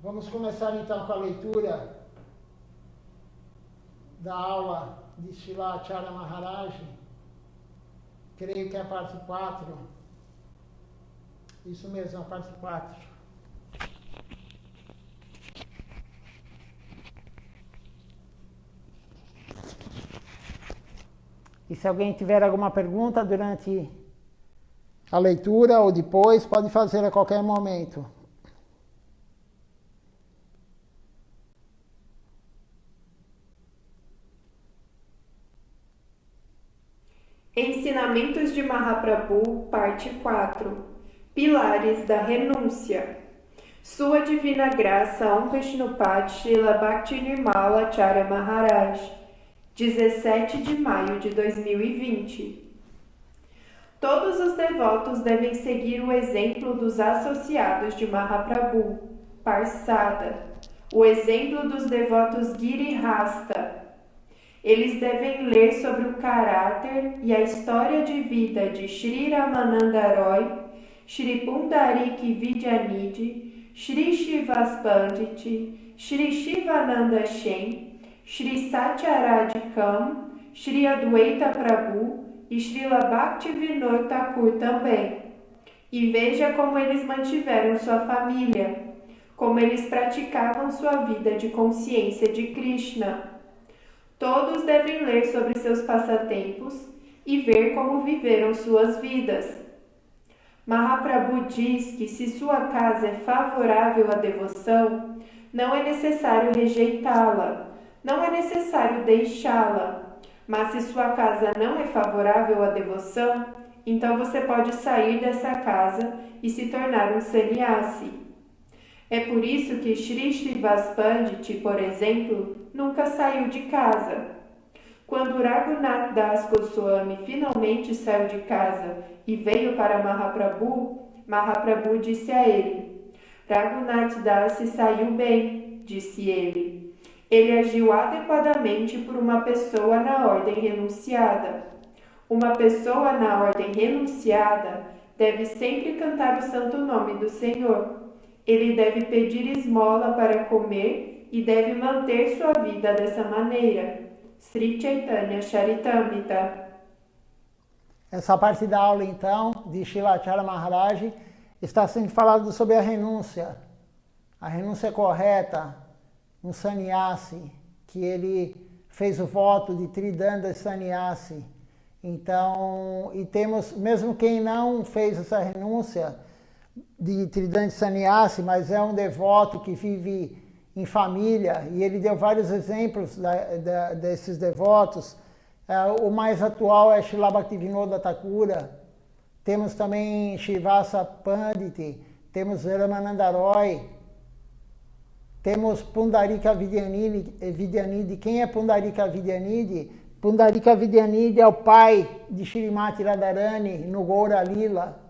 Vamos começar então com a leitura da aula de Srila Acharya Maharaj. Creio que é a parte 4. Isso mesmo, a parte 4. E se alguém tiver alguma pergunta durante a leitura ou depois, pode fazer a qualquer momento. Ensinamentos de Mahaprabhu, parte 4. Pilares da renúncia. Sua Divina Graça Om Vishnupat Srila Bhaktinirmala Acharya Maharaj, 17 de maio de 2020. Todos os devotos devem seguir o exemplo dos associados de Mahaprabhu, Parsada, o exemplo dos devotos Girihasta. Eles devem ler sobre o caráter e a história de vida de Sri Ramananda Roy, Sri Pundariki Vidyanidhi, Sri Srivas Pandit, Sri Shivananda Shen, Sri Satyaradikam, Sri Adwaita Prabhu e Srila Bhaktivinoda Thakur também. E veja como eles mantiveram sua família, como eles praticavam sua vida de consciência de Krishna. Todos devem ler sobre seus passatempos e ver como viveram suas vidas. Mahaprabhu diz que se sua casa é favorável à devoção, não é necessário rejeitá-la, não é necessário deixá-la. Mas se sua casa não é favorável à devoção, então você pode sair dessa casa e se tornar um sannyasi. É por isso que Sri Srivas Pandit, por exemplo, nunca saiu de casa. Quando Raghunath Das Goswami finalmente saiu de casa e veio para Mahaprabhu, Mahaprabhu disse a ele: Raghunath Das se saiu bem, disse ele. Ele agiu adequadamente por uma pessoa na ordem renunciada. Uma pessoa na ordem renunciada deve sempre cantar o santo nome do Senhor. Ele deve pedir esmola para comer e deve manter sua vida dessa maneira. Sri Chaitanya Charitamrita. Essa parte da aula, então, de Srila Acharya Maharaj, está sendo falado sobre a renúncia correta, um sannyasi, que ele fez o voto de Tridanda Sannyasi. Então, e temos, mesmo quem não fez essa renúncia de Tridanda Sannyasi, mas é um devoto que vive em família, e ele deu vários exemplos desses devotos. O mais atual é Srila Bhaktivinoda Thakur, temos também Srivasa Pandit, temos Ramananda Roy, temos Pundarika Vidyanidhi. Quem é Pundarika Vidyanidhi? Pundarika Vidyanidhi é o pai de Shrimati Radharani no Gaura Lila.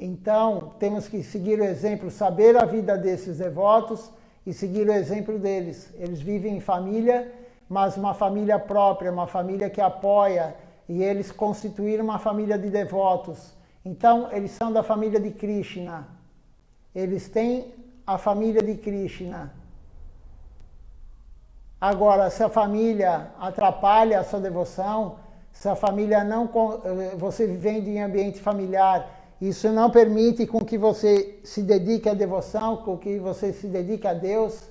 Então, temos que seguir o exemplo, saber a vida desses devotos e seguir o exemplo deles. Eles vivem em família, mas uma família própria, uma família que apoia, e eles constituíram uma família de devotos. Então, eles são da família de Krishna. Eles têm a família de Krishna. Agora, se a família atrapalha a sua devoção, se a família não... Você vivendo em ambiente familiar, isso não permite com que você se dedique à devoção, com que você se dedique a Deus,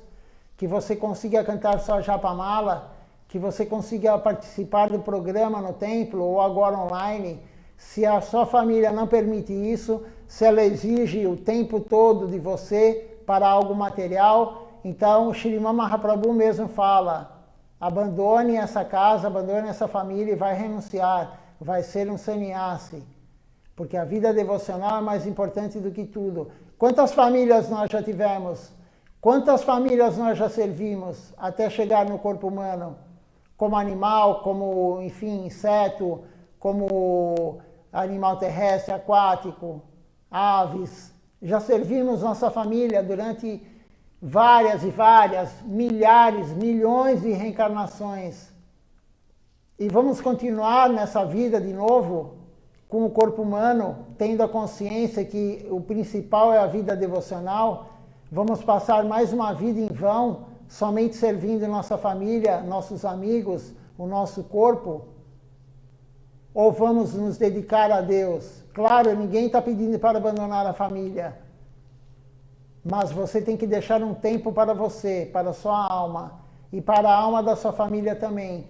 que você consiga cantar sua Japamala, que você consiga participar do programa no templo ou agora online. Se a sua família não permite isso, se ela exige o tempo todo de você para algo material, então o Shrimad Mahaprabhu mesmo fala: abandone essa casa, abandone essa família e vai renunciar, vai ser um sannyasi. Porque a vida devocional é mais importante do que tudo. Quantas famílias nós já tivemos? Quantas famílias nós já servimos até chegar no corpo humano? Como animal, como, enfim, inseto, como animal terrestre, aquático, aves. Já servimos nossa família durante várias e várias, milhares, milhões de reencarnações. E vamos continuar nessa vida de novo? com o corpo humano, tendo a consciência que o principal é a vida devocional, vamos passar mais uma vida em vão, somente servindo nossa família, nossos amigos, o nosso corpo? Ou vamos nos dedicar a Deus? Claro, ninguém está pedindo para abandonar a família, mas você tem que deixar um tempo para você, para a sua alma e para a alma da sua família também.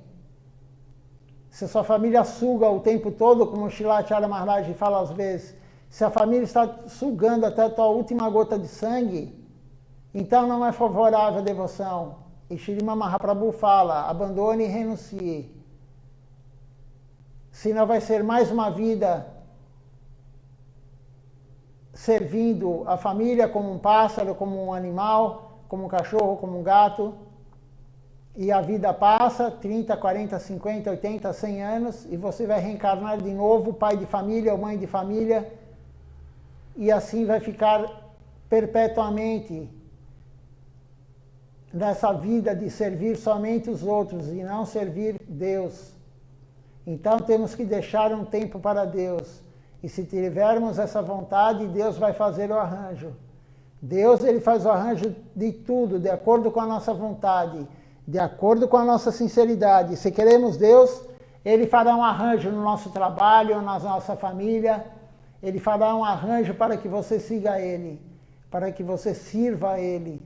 Se a sua família suga o tempo todo, como o Srila Acharya Maharaj fala às vezes, se a família está sugando até a tua última gota de sangue, então não é favorável a devoção. E Srimad Mahaprabhu fala, abandone e renuncie. Senão vai ser mais uma vida servindo a família como um pássaro, como um animal, como um cachorro, como um gato. E a vida passa, 30, 40, 50, 80, 100 anos, e você vai reencarnar de novo, pai de família ou mãe de família, e assim vai ficar perpetuamente nessa vida de servir somente os outros e não servir Deus. Então temos que deixar um tempo para Deus. E se tivermos essa vontade, Deus vai fazer o arranjo. Deus, ele faz o arranjo de tudo, de acordo com a nossa vontade, de acordo com a nossa sinceridade. Se queremos Deus, ele fará um arranjo no nosso trabalho, na nossa família. Ele fará um arranjo para que você siga Ele, para que você sirva a Ele.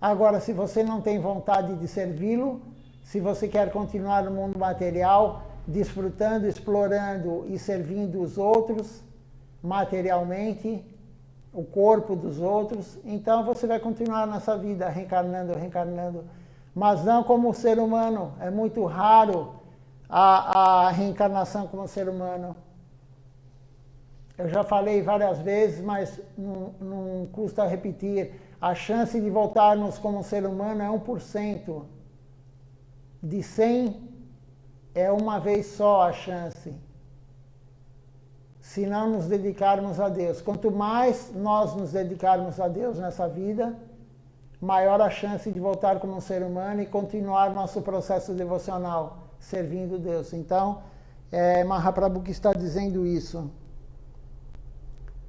Agora, se você não tem vontade de servi-lo, se você quer continuar no mundo material, desfrutando, explorando e servindo os outros materialmente, o corpo dos outros, então você vai continuar nessa vida, reencarnando, mas não como ser humano. É muito raro a reencarnação como ser humano. Eu já falei várias vezes, mas não custa repetir. A chance de voltarmos como ser humano é 1%. De 100, é uma vez só a chance. Se não nos dedicarmos a Deus. Quanto mais nós nos dedicarmos a Deus nessa vida, maior a chance de voltar como um ser humano e continuar nosso processo devocional, servindo Deus. Então, é Mahaprabhu que está dizendo isso.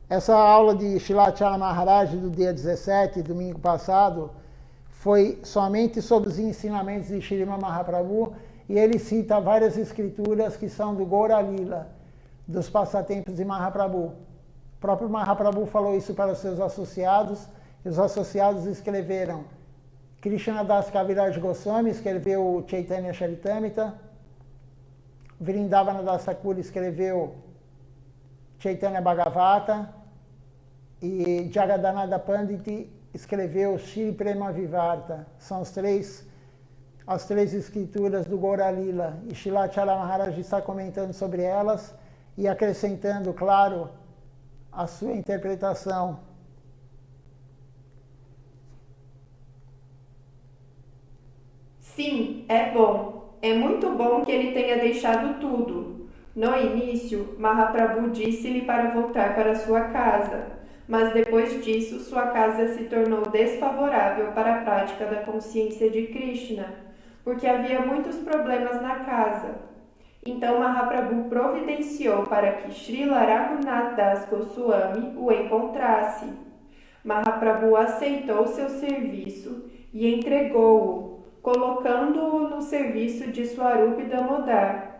Essa aula de Srila Acharya Maharaj do dia 17, domingo passado, foi somente sobre os ensinamentos de Srimad Mahaprabhu, e ele cita várias escrituras que são do Gaura Lila, dos passatempos de Mahaprabhu. O próprio Mahaprabhu falou isso para os seus associados, e os associados escreveram. Krishnadas Kaviraj Goswami escreveu o Chaitanya Charitamrita, Vrindavana Das Thakur escreveu Chaitanya Bhagavata, e Jagadananda Pandit escreveu Shri Prema Vivarta. São as três escrituras do Gaura Lila. E Srila Acharya Maharaj está comentando sobre elas e acrescentando, claro, a sua interpretação. Sim, é bom. É muito bom que ele tenha deixado tudo. No início, Mahaprabhu disse-lhe para voltar para sua casa, mas depois disso sua casa se tornou desfavorável para a prática da consciência de Krishna, porque havia muitos problemas na casa. Então Mahaprabhu providenciou para que Srila Raghunath Das Goswami o encontrasse. Mahaprabhu aceitou seu serviço e entregou-o, colocando-o no serviço de Swarup Damodar.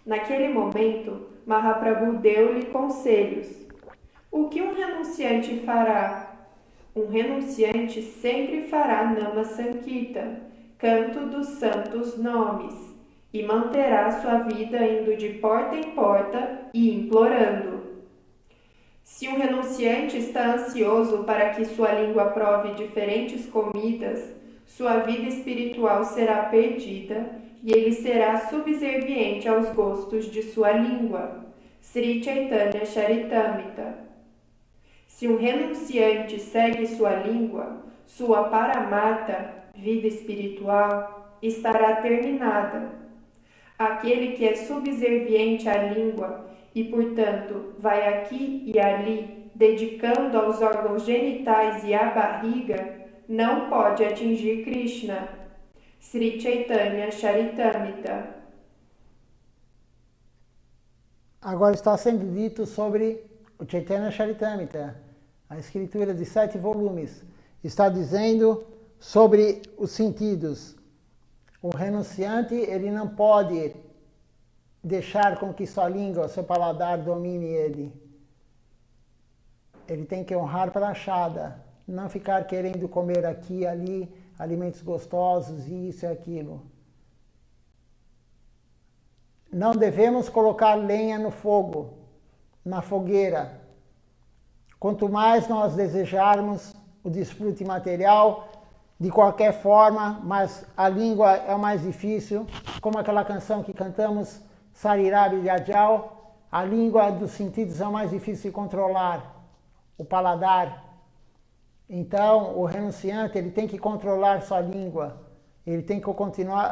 Naquele momento, Mahaprabhu deu-lhe conselhos. O que um renunciante fará? Um renunciante sempre fará Nama Sankirtan, canto dos santos nomes, e manterá sua vida indo de porta em porta e implorando. Se um renunciante está ansioso para que sua língua prove diferentes comidas, sua vida espiritual será perdida e ele será subserviente aos gostos de sua língua. Sri Chaitanya Charitamrita. Se um renunciante segue sua língua, sua paramata, vida espiritual, estará terminada. Aquele que é subserviente à língua e, portanto, vai aqui e ali, dedicando aos órgãos genitais e à barriga, não pode atingir Krishna. Sri Chaitanya Charitamrita. Agora está sendo dito sobre o Chaitanya Charitamrita, a escritura de 7 volumes. Está dizendo sobre os sentidos. O renunciante, ele não pode deixar com que sua língua, seu paladar domine ele. Ele tem que honrar Prashada, não ficar querendo comer aqui e ali alimentos gostosos, isso e aquilo. Não devemos colocar lenha no fogo, na fogueira. Quanto mais nós desejarmos o desfrute material, de qualquer forma, mas a língua é o mais difícil, como aquela canção que cantamos, Sarirabi Yajal, a língua dos sentidos é o mais difícil de controlar, o paladar. Então, o renunciante, ele tem que controlar sua língua, ele tem que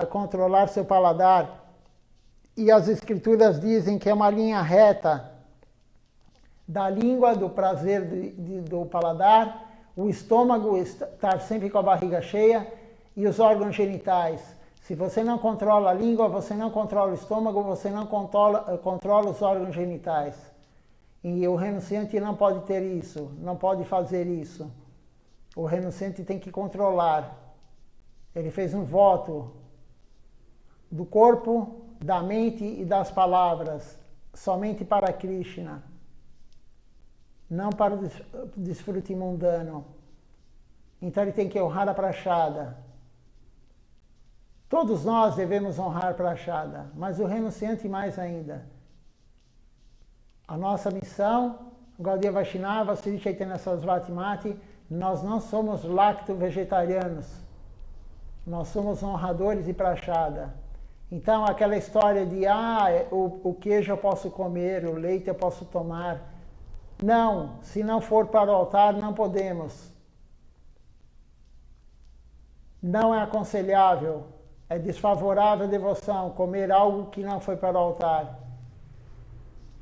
controlar seu paladar. E as escrituras dizem que é uma linha reta da língua, do prazer do paladar, o estômago estar sempre com a barriga cheia e os órgãos genitais. Se você não controla a língua, você não controla o estômago, você não controla os órgãos genitais. E o renunciante não pode ter isso, não pode fazer isso. O renunciante tem que controlar. Ele fez um voto do corpo, da mente e das palavras, somente para Krishna, não para o desfrute mundano. Então ele tem que honrar a Prashada. Todos nós devemos honrar Prashada, mas o renunciante mais ainda. A nossa missão, Gaudiya Vaishnava, Sri Chaitanya Sarasvati Mati, nós não somos lacto-vegetarianos, nós somos honradores de Prashada. Então, aquela história de, o queijo eu posso comer, o leite eu posso tomar. Não, se não for para o altar, não podemos. Não é aconselhável, é desfavorável a devoção comer algo que não foi para o altar.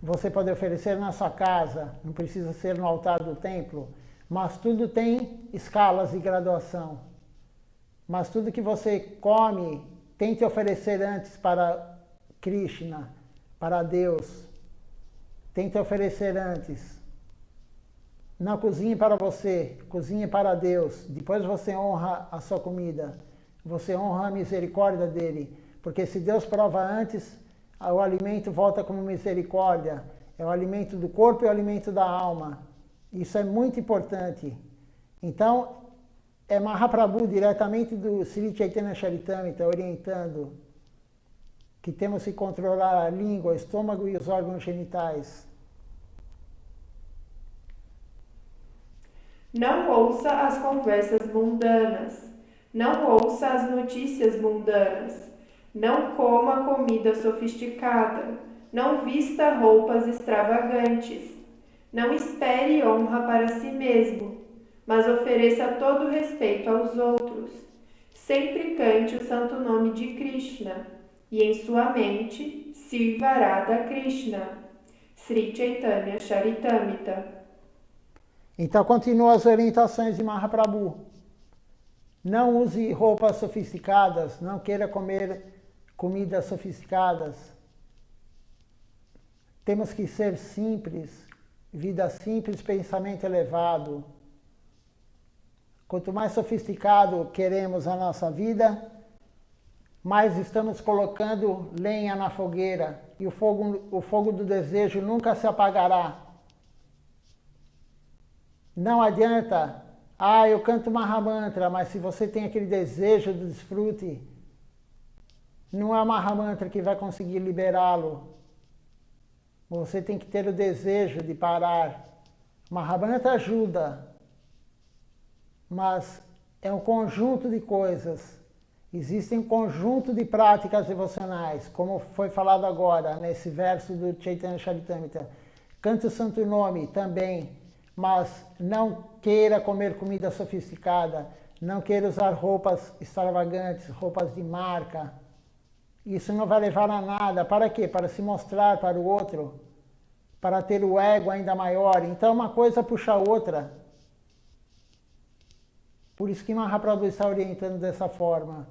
Você pode oferecer na sua casa, não precisa ser no altar do templo, mas tudo tem escalas de graduação. Mas tudo que você come, tente oferecer antes para Krishna, para Deus. Tente oferecer antes. Não cozinhe para você, cozinhe para Deus. Depois você honra a sua comida. Você honra a misericórdia dele. Porque se Deus prova antes, o alimento volta como misericórdia. É o alimento do corpo e o alimento da alma. Isso é muito importante. Então, é Mahaprabhu, diretamente do Sri Chaitanya Charitamrita, orientando que temos que controlar a língua, o estômago e os órgãos genitais. Não ouça as conversas mundanas. Não ouça as notícias mundanas. Não coma comida sofisticada. Não vista roupas extravagantes. Não espere honra para si mesmo, mas ofereça todo respeito aos outros. Sempre cante o santo nome de Krishna, e em sua mente sirva Radha Krishna. Sri Chaitanya Charitamrita. Então continua as orientações de Mahaprabhu. Não use roupas sofisticadas, não queira comer comidas sofisticadas. Temos que ser simples, vida simples, pensamento elevado. Quanto mais sofisticado queremos a nossa vida, mais estamos colocando lenha na fogueira e o fogo do desejo nunca se apagará. Não adianta, eu canto Mahamantra, mas se você tem aquele desejo do desfrute, não é o Mahamantra que vai conseguir liberá-lo. Você tem que ter o desejo de parar. Mahamantra ajuda, mas é um conjunto de coisas. Existem um conjunto de práticas devocionais, como foi falado agora, nesse verso do Chaitanya Charitamrita. Cante o santo nome também, mas não queira comer comida sofisticada, não queira usar roupas extravagantes, roupas de marca. Isso não vai levar a nada. Para quê? Para se mostrar para o outro, para ter o ego ainda maior. Então uma coisa puxa a outra. Por isso que Mahaprabhu está orientando dessa forma.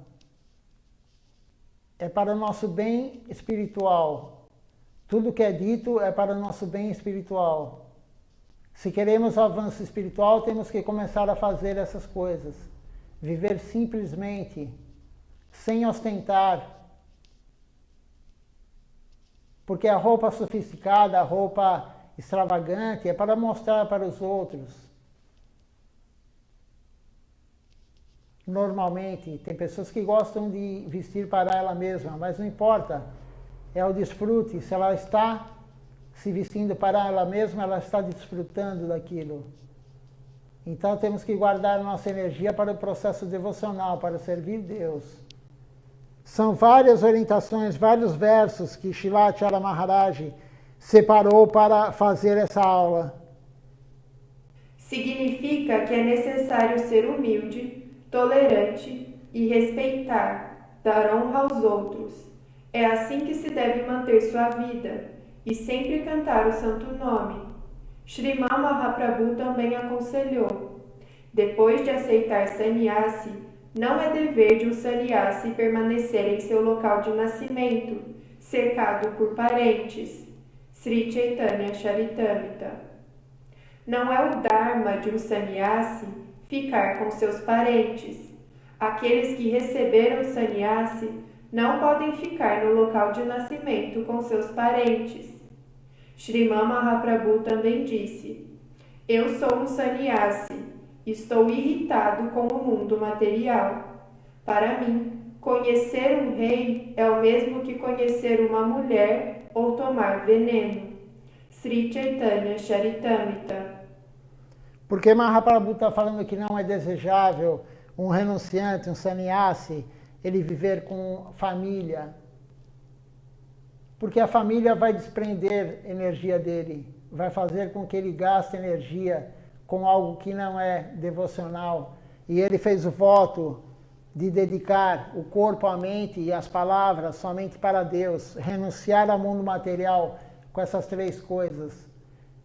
É para o nosso bem espiritual. Tudo que é dito é para o nosso bem espiritual. Se queremos avanço espiritual, temos que começar a fazer essas coisas. Viver simplesmente, sem ostentar. Porque a roupa sofisticada, a roupa extravagante, é para mostrar para os outros. Normalmente, tem pessoas que gostam de vestir para ela mesma, mas não importa. É o desfrute. Se ela está se vestindo para ela mesma, ela está desfrutando daquilo. Então temos que guardar nossa energia para o processo devocional, para servir Deus. São várias orientações, vários versos que Srila Acharya Maharaj separou para fazer essa aula. Significa que é necessário ser humilde, tolerante e respeitar, dar honra aos outros. É assim que se deve manter sua vida e sempre cantar o santo nome. Srimad Mahaprabhu também aconselhou: depois de aceitar sannyasi, não é dever de um sannyasi permanecer em seu local de nascimento, cercado por parentes. Sri Chaitanya Charitamrita. Não é o dharma de um sannyasi ficar com seus parentes. Aqueles que receberam sannyasi não podem ficar no local de nascimento com seus parentes. Srimad Mahaprabhu também disse: eu sou um sannyasi, estou irritado com o mundo material. Para mim, conhecer um rei é o mesmo que conhecer uma mulher ou tomar veneno. Sri Chaitanya Charitamrita. Porque Mahaprabhu está falando que não é desejável um renunciante, um sannyasi, ele viver com família. Porque a família vai desprender energia dele, vai fazer com que ele gaste energia com algo que não é devocional. E ele fez o voto de dedicar o corpo, a mente e as palavras somente para Deus, renunciar ao mundo material com essas três coisas.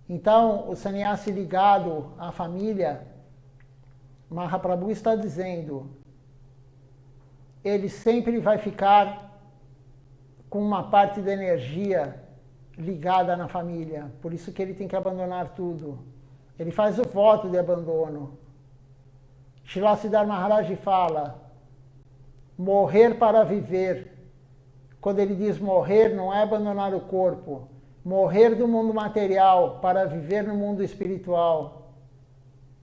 Então, o sannyasi ligado à família, Mahaprabhu está dizendo, ele sempre vai ficar com uma parte da energia ligada na família. Por isso que ele tem que abandonar tudo. Ele faz o voto de abandono. Srila Siddhar Maharaj fala, morrer para viver. Quando ele diz morrer, não é abandonar o corpo. Morrer do mundo material para viver no mundo espiritual.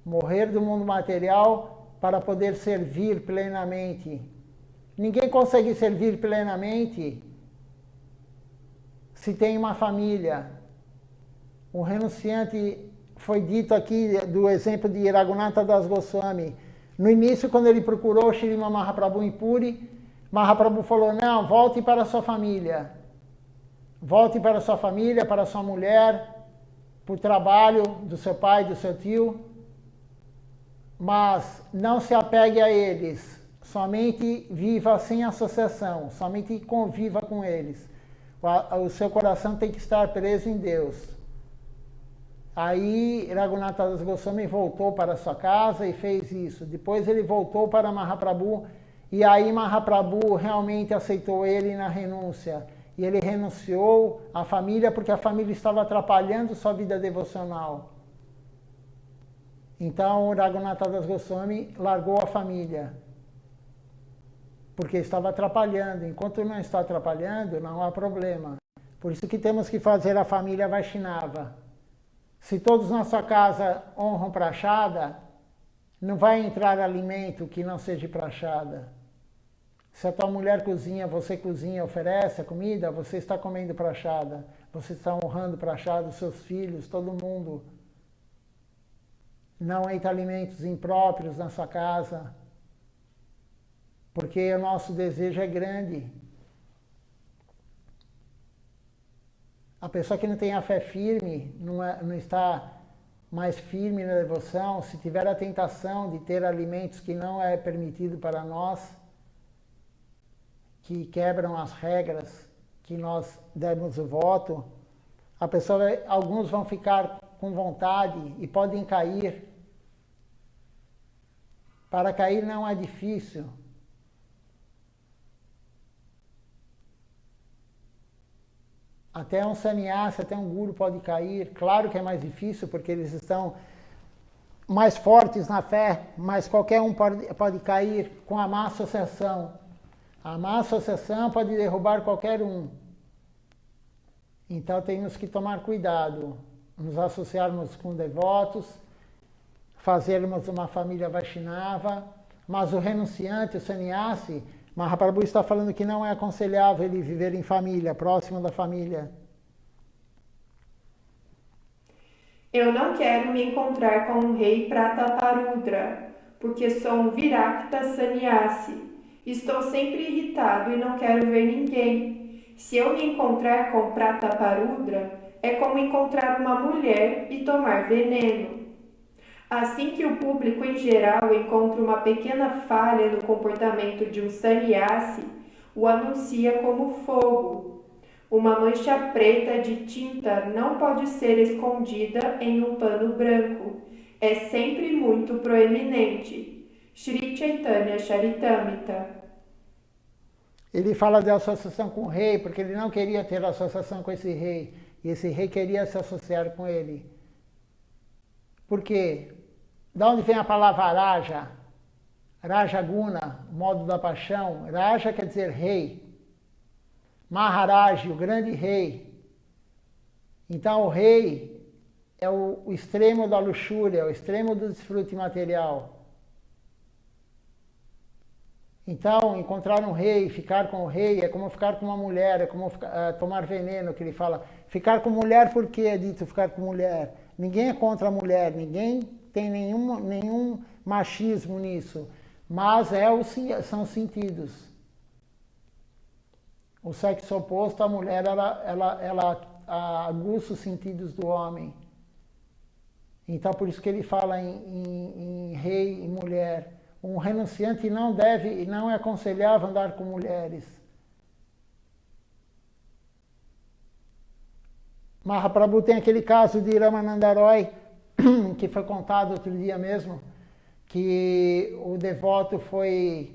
Morrer do mundo material para poder servir plenamente. Ninguém consegue servir plenamente se tem uma família. Um renunciante, foi dito aqui do exemplo de Raghunatha Das Goswami. No início, quando ele procurou Srimad Mahaprabhu em Puri, Mahaprabhu falou, não, volte para a sua família. Volte para a sua família, para a sua mulher, para o trabalho do seu pai, do seu tio. Mas não se apegue a eles. Somente viva sem associação. Somente conviva com eles. O seu coração tem que estar preso em Deus. Aí Raghunatha Das Goswami voltou para sua casa e fez isso. Depois ele voltou para Mahaprabhu e aí Mahaprabhu realmente aceitou ele na renúncia. E ele renunciou à família porque a família estava atrapalhando sua vida devocional. Então Raghunatha Das Goswami largou a família. Porque estava atrapalhando. Enquanto não está atrapalhando, não há problema. Por isso que temos que fazer a família Vaishnava. Se todos na sua casa honram prachada, não vai entrar alimento que não seja prachada. Se a tua mulher cozinha, oferece a comida, você está comendo prachada. Você está honrando prachada, os seus filhos, todo mundo. Não entra alimentos impróprios na sua casa. Porque o nosso desejo é grande. A pessoa que não tem a fé firme, não está mais firme na devoção, se tiver a tentação de ter alimentos que não é permitido para nós, que quebram as regras que nós demos o voto, alguns vão ficar com vontade e podem cair. Para cair não é difícil. Até um sannyasi, até um guru pode cair. Claro que é mais difícil, porque eles estão mais fortes na fé, mas qualquer um pode cair com a má associação. A má associação pode derrubar qualquer um. Então temos que tomar cuidado, nos associarmos com devotos, fazermos uma família Vaishnava, mas o renunciante, o sannyasi, Mahaprabhu está falando que não é aconselhável ele viver em família, próximo da família. Eu não quero me encontrar com o rei Prataparudra, porque sou um Virakta sannyasi. Estou sempre irritado e não quero ver ninguém. Se eu me encontrar com Prataparudra, é como encontrar uma mulher e tomar veneno. Assim que o público em geral encontra uma pequena falha no comportamento de um sannyasi, o anuncia como fogo. Uma mancha preta de tinta não pode ser escondida em um pano branco. É sempre muito proeminente. Sri Chaitanya Charitamrita. Ele fala de associação com o rei, porque ele não queria ter associação com esse rei. E esse rei queria se associar com ele. Por quê? Da onde vem a palavra Raja? Rajaguna, modo da paixão. Raja quer dizer rei. Maharaj, o grande rei. Então o rei é o extremo da luxúria, o extremo do desfrute material. Então, encontrar um rei, ficar com o rei, é como ficar com uma mulher, é como tomar veneno, que ele fala. Ficar com mulher, por que é dito ficar com mulher? Ninguém é contra a mulher, ninguém tem nenhum machismo nisso. Mas são sentidos. O sexo oposto, a mulher, ela aguça os sentidos do homem. Então, por isso que ele fala em rei e mulher. Um renunciante não é aconselhável andar com mulheres. Mahaprabhu tem aquele caso de Ramananda Roy, que foi contado outro dia mesmo, que o devoto foi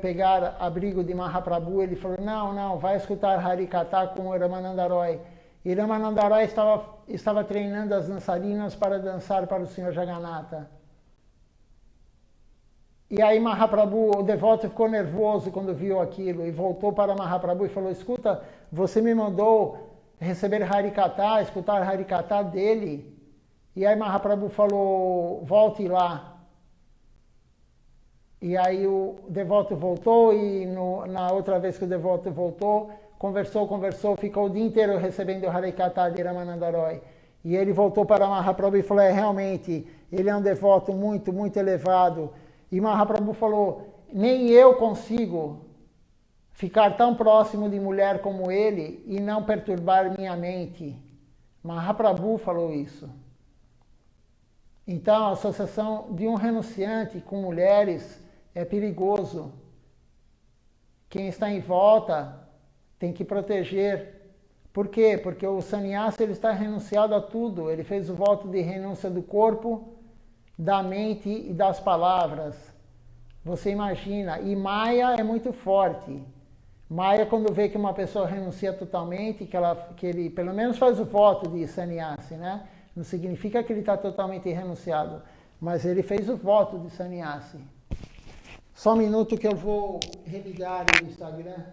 pegar abrigo de Mahaprabhu, ele falou, não, vai escutar Harikatha com o Ramananda Roy. E Ramananda Roy estava treinando as dançarinas para dançar para o Senhor Jagannatha. E aí Mahaprabhu, o devoto ficou nervoso quando viu aquilo e voltou para Mahaprabhu e falou, escuta, você me mandou receber Harikatha, escutar Harikatha dele. E aí Mahaprabhu falou, volte lá. E aí o devoto voltou e na outra vez que o devoto voltou, conversou, ficou o dia inteiro recebendo Harikatha de Ramananda Roy. E ele voltou para Mahaprabhu e falou, realmente, ele é um devoto muito, muito elevado. E Mahaprabhu falou, nem eu consigo ficar tão próximo de mulher como ele e não perturbar minha mente. Mahaprabhu falou isso. Então, a associação de um renunciante com mulheres é perigoso. Quem está em volta tem que proteger. Por quê? Porque o sannyasi ele está renunciado a tudo. Ele fez o voto de renúncia do corpo, da mente e das palavras. Você imagina, e Maya é muito forte. Maya, quando vê que uma pessoa renuncia totalmente, que ele pelo menos faz o voto de sannyasi, né? Não significa que ele está totalmente renunciado, mas ele fez o voto de sannyasi. Só um minuto que eu vou religar o Instagram.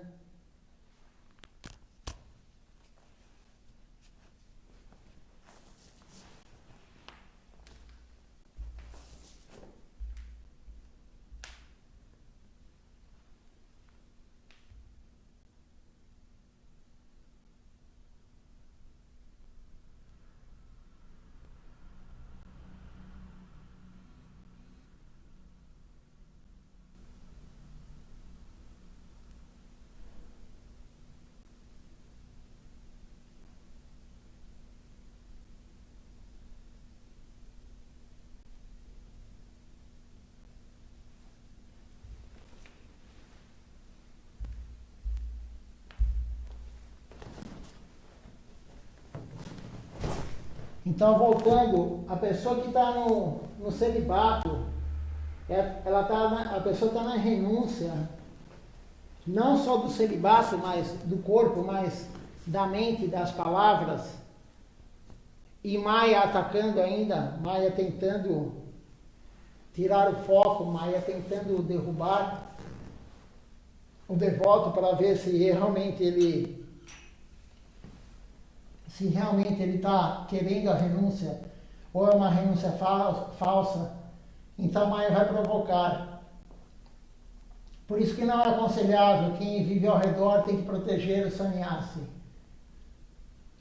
Então, voltando, a pessoa que está no celibato, a pessoa está na renúncia, não só do celibato, mas do corpo, mas da mente, das palavras, e Maya atacando ainda, Maya tentando tirar o foco, Maya tentando derrubar o devoto para ver se realmente ele está querendo a renúncia ou é uma renúncia falsa. Então Maya vai provocar. Por isso que não é aconselhável, quem vive ao redor tem que proteger o sannyasi.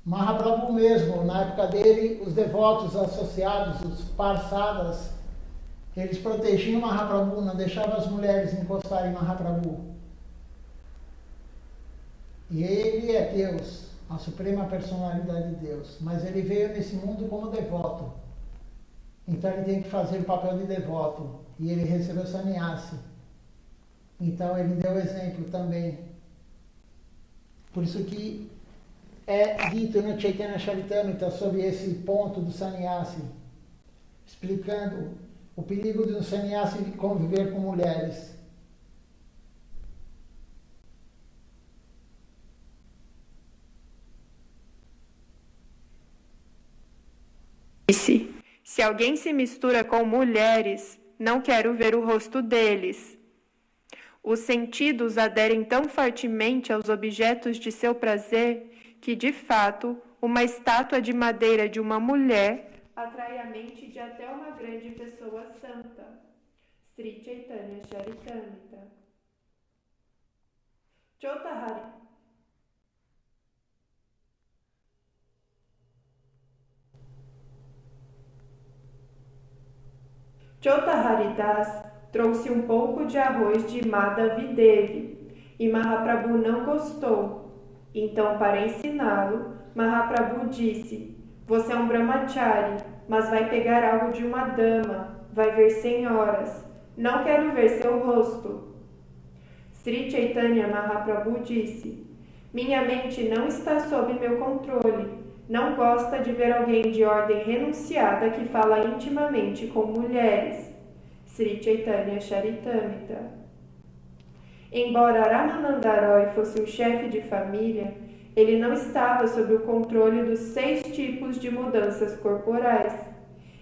Mahaprabhu mesmo, na época dele, os devotos associados, os parsadas, eles protegiam Mahaprabhu, não deixavam as mulheres encostarem em Mahaprabhu. E ele é Deus, a suprema personalidade de Deus, mas ele veio nesse mundo como devoto. Então ele tem que fazer o papel de devoto, e ele recebeu sannyasi. Então ele deu exemplo também. Por isso que é dito no Chaitanya Charitamrita sobre esse ponto do sannyasi, explicando o perigo de um sannyasi conviver com mulheres. Disse: se alguém se mistura com mulheres, não quero ver o rosto deles. Os sentidos aderem tão fortemente aos objetos de seu prazer que, de fato, uma estátua de madeira de uma mulher atrai a mente de até uma grande pessoa santa. Sri Chaitanya Charitamrita. Chota Haridas trouxe um pouco de arroz de Madhavi e Mahaprabhu não gostou. Então, para ensiná-lo, Mahaprabhu disse: você é um brahmachari, mas vai pegar algo de uma dama, vai ver senhoras. Não quero ver seu rosto. Sri Chaitanya Mahaprabhu disse: minha mente não está sob meu controle. Não gosta de ver alguém de ordem renunciada que fala intimamente com mulheres. Sri Chaitanya Charitamrita. Embora Ramananda Roy fosse um chefe de família, ele não estava sob o controle dos 6 tipos de mudanças corporais.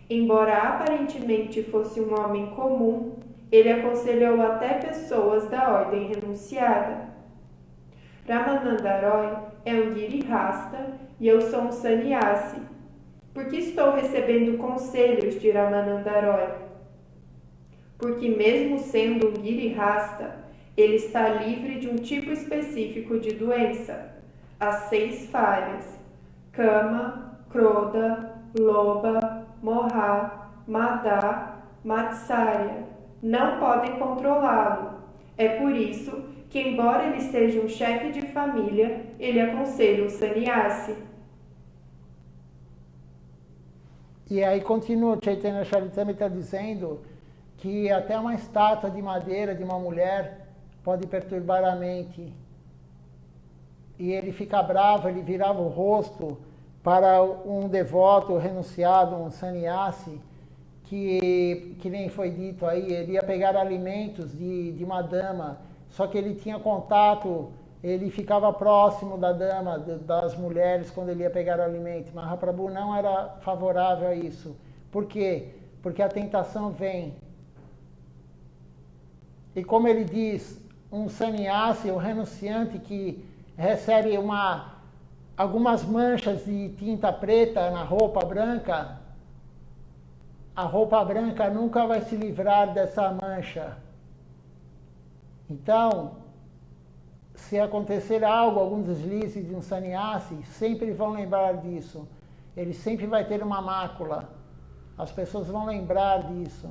Embora aparentemente fosse um homem comum, ele aconselhou até pessoas da ordem renunciada. Ramananda Roy é um girihasta e eu sou um sannyasi. Por que estou recebendo conselhos de Ramananda Roy? Porque mesmo sendo um girihasta, ele está livre de um tipo específico de doença, as 6 falhas: Kama, Krodha, Lobha, Moha, Mada, Matsarya. Não podem controlá-lo. É por isso que, embora ele seja um chefe de família, ele aconselha o sannyasi. E aí continua o Chaitanya Charitamrita dizendo que até uma estátua de madeira de uma mulher pode perturbar a mente. E ele fica bravo, ele virava o rosto para um devoto renunciado, um sannyasi, que nem foi dito aí, ele ia pegar alimentos de uma dama, só que ele tinha contato, ele ficava próximo da dama, das mulheres, quando ele ia pegar o alimento. Mahaprabhu não era favorável a isso. Por quê? Porque a tentação vem. E como ele diz, um sannyasi, um renunciante que recebe algumas manchas de tinta preta na roupa branca, a roupa branca nunca vai se livrar dessa mancha. Então, se acontecer algo, algum deslize de um sannyasi, sempre vão lembrar disso. Ele sempre vai ter uma mácula. As pessoas vão lembrar disso.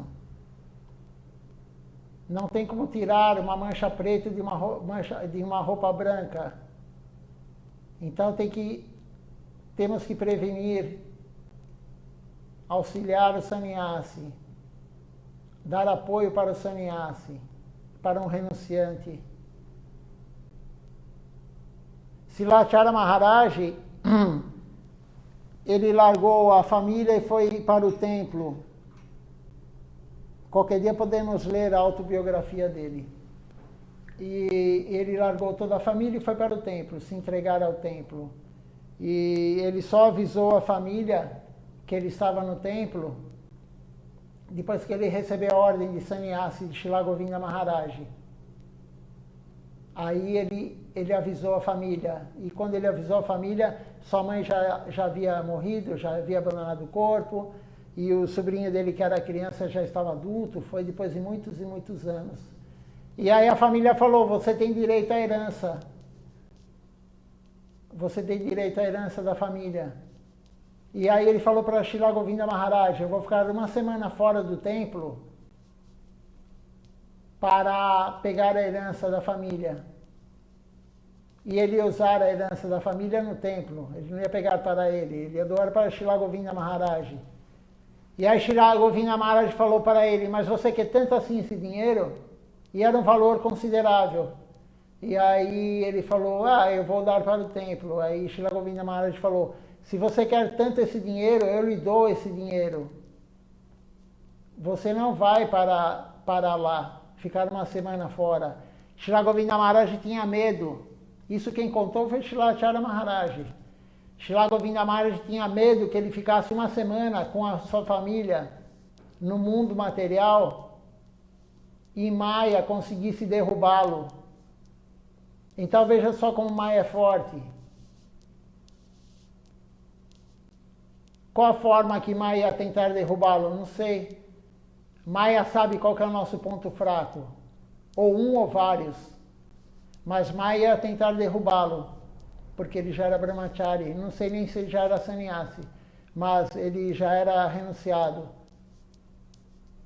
Não tem como tirar uma mancha preta de uma roupa branca. Então temos que prevenir, auxiliar o sannyasi, dar apoio para o sannyasi, para um renunciante. Silachara Maharaj, ele largou a família e foi para o templo. Qualquer dia podemos ler a autobiografia dele. e ele largou toda a família e foi para o templo, se entregar ao templo. E ele só avisou a família que ele estava no templo depois que ele recebeu a ordem de sannyasi de Srila Govinda Maharaj. Aí ele avisou a família, e quando ele avisou a família, sua mãe já havia morrido, já havia abandonado o corpo, e o sobrinho dele, que era criança, já estava adulto, foi depois de muitos e muitos anos. E aí a família falou, você tem direito à herança. Você tem direito à herança da família. E aí ele falou para Srila Govinda Maharaj, eu vou ficar uma semana fora do templo para pegar a herança da família. E ele ia usar a herança da família no templo. Ele não ia pegar para ele ia doar para Srila Govinda Maharaj. E aí Srila Govinda Maharaj falou para ele, mas você quer tanto assim esse dinheiro? E era um valor considerável. E aí ele falou, eu vou dar para o templo. Aí Srila Govinda Maharaj falou, se você quer tanto esse dinheiro, eu lhe dou esse dinheiro. Você não vai para lá, ficar uma semana fora. Srila Govinda Maharaj tinha medo. Isso quem contou foi Srila Acharya Maharaj. Srila Govinda Maharaj tinha medo que ele ficasse uma semana com a sua família no mundo material e Maya conseguisse derrubá-lo. Então veja só como Maya é forte. Qual a forma que Maya ia tentar derrubá-lo? Não sei. Maya sabe qual que é o nosso ponto fraco. Ou um ou vários. Mas Maya ia tentar derrubá-lo. Porque ele já era brahmachari. Não sei nem se ele já era sannyasi. Mas ele já era renunciado.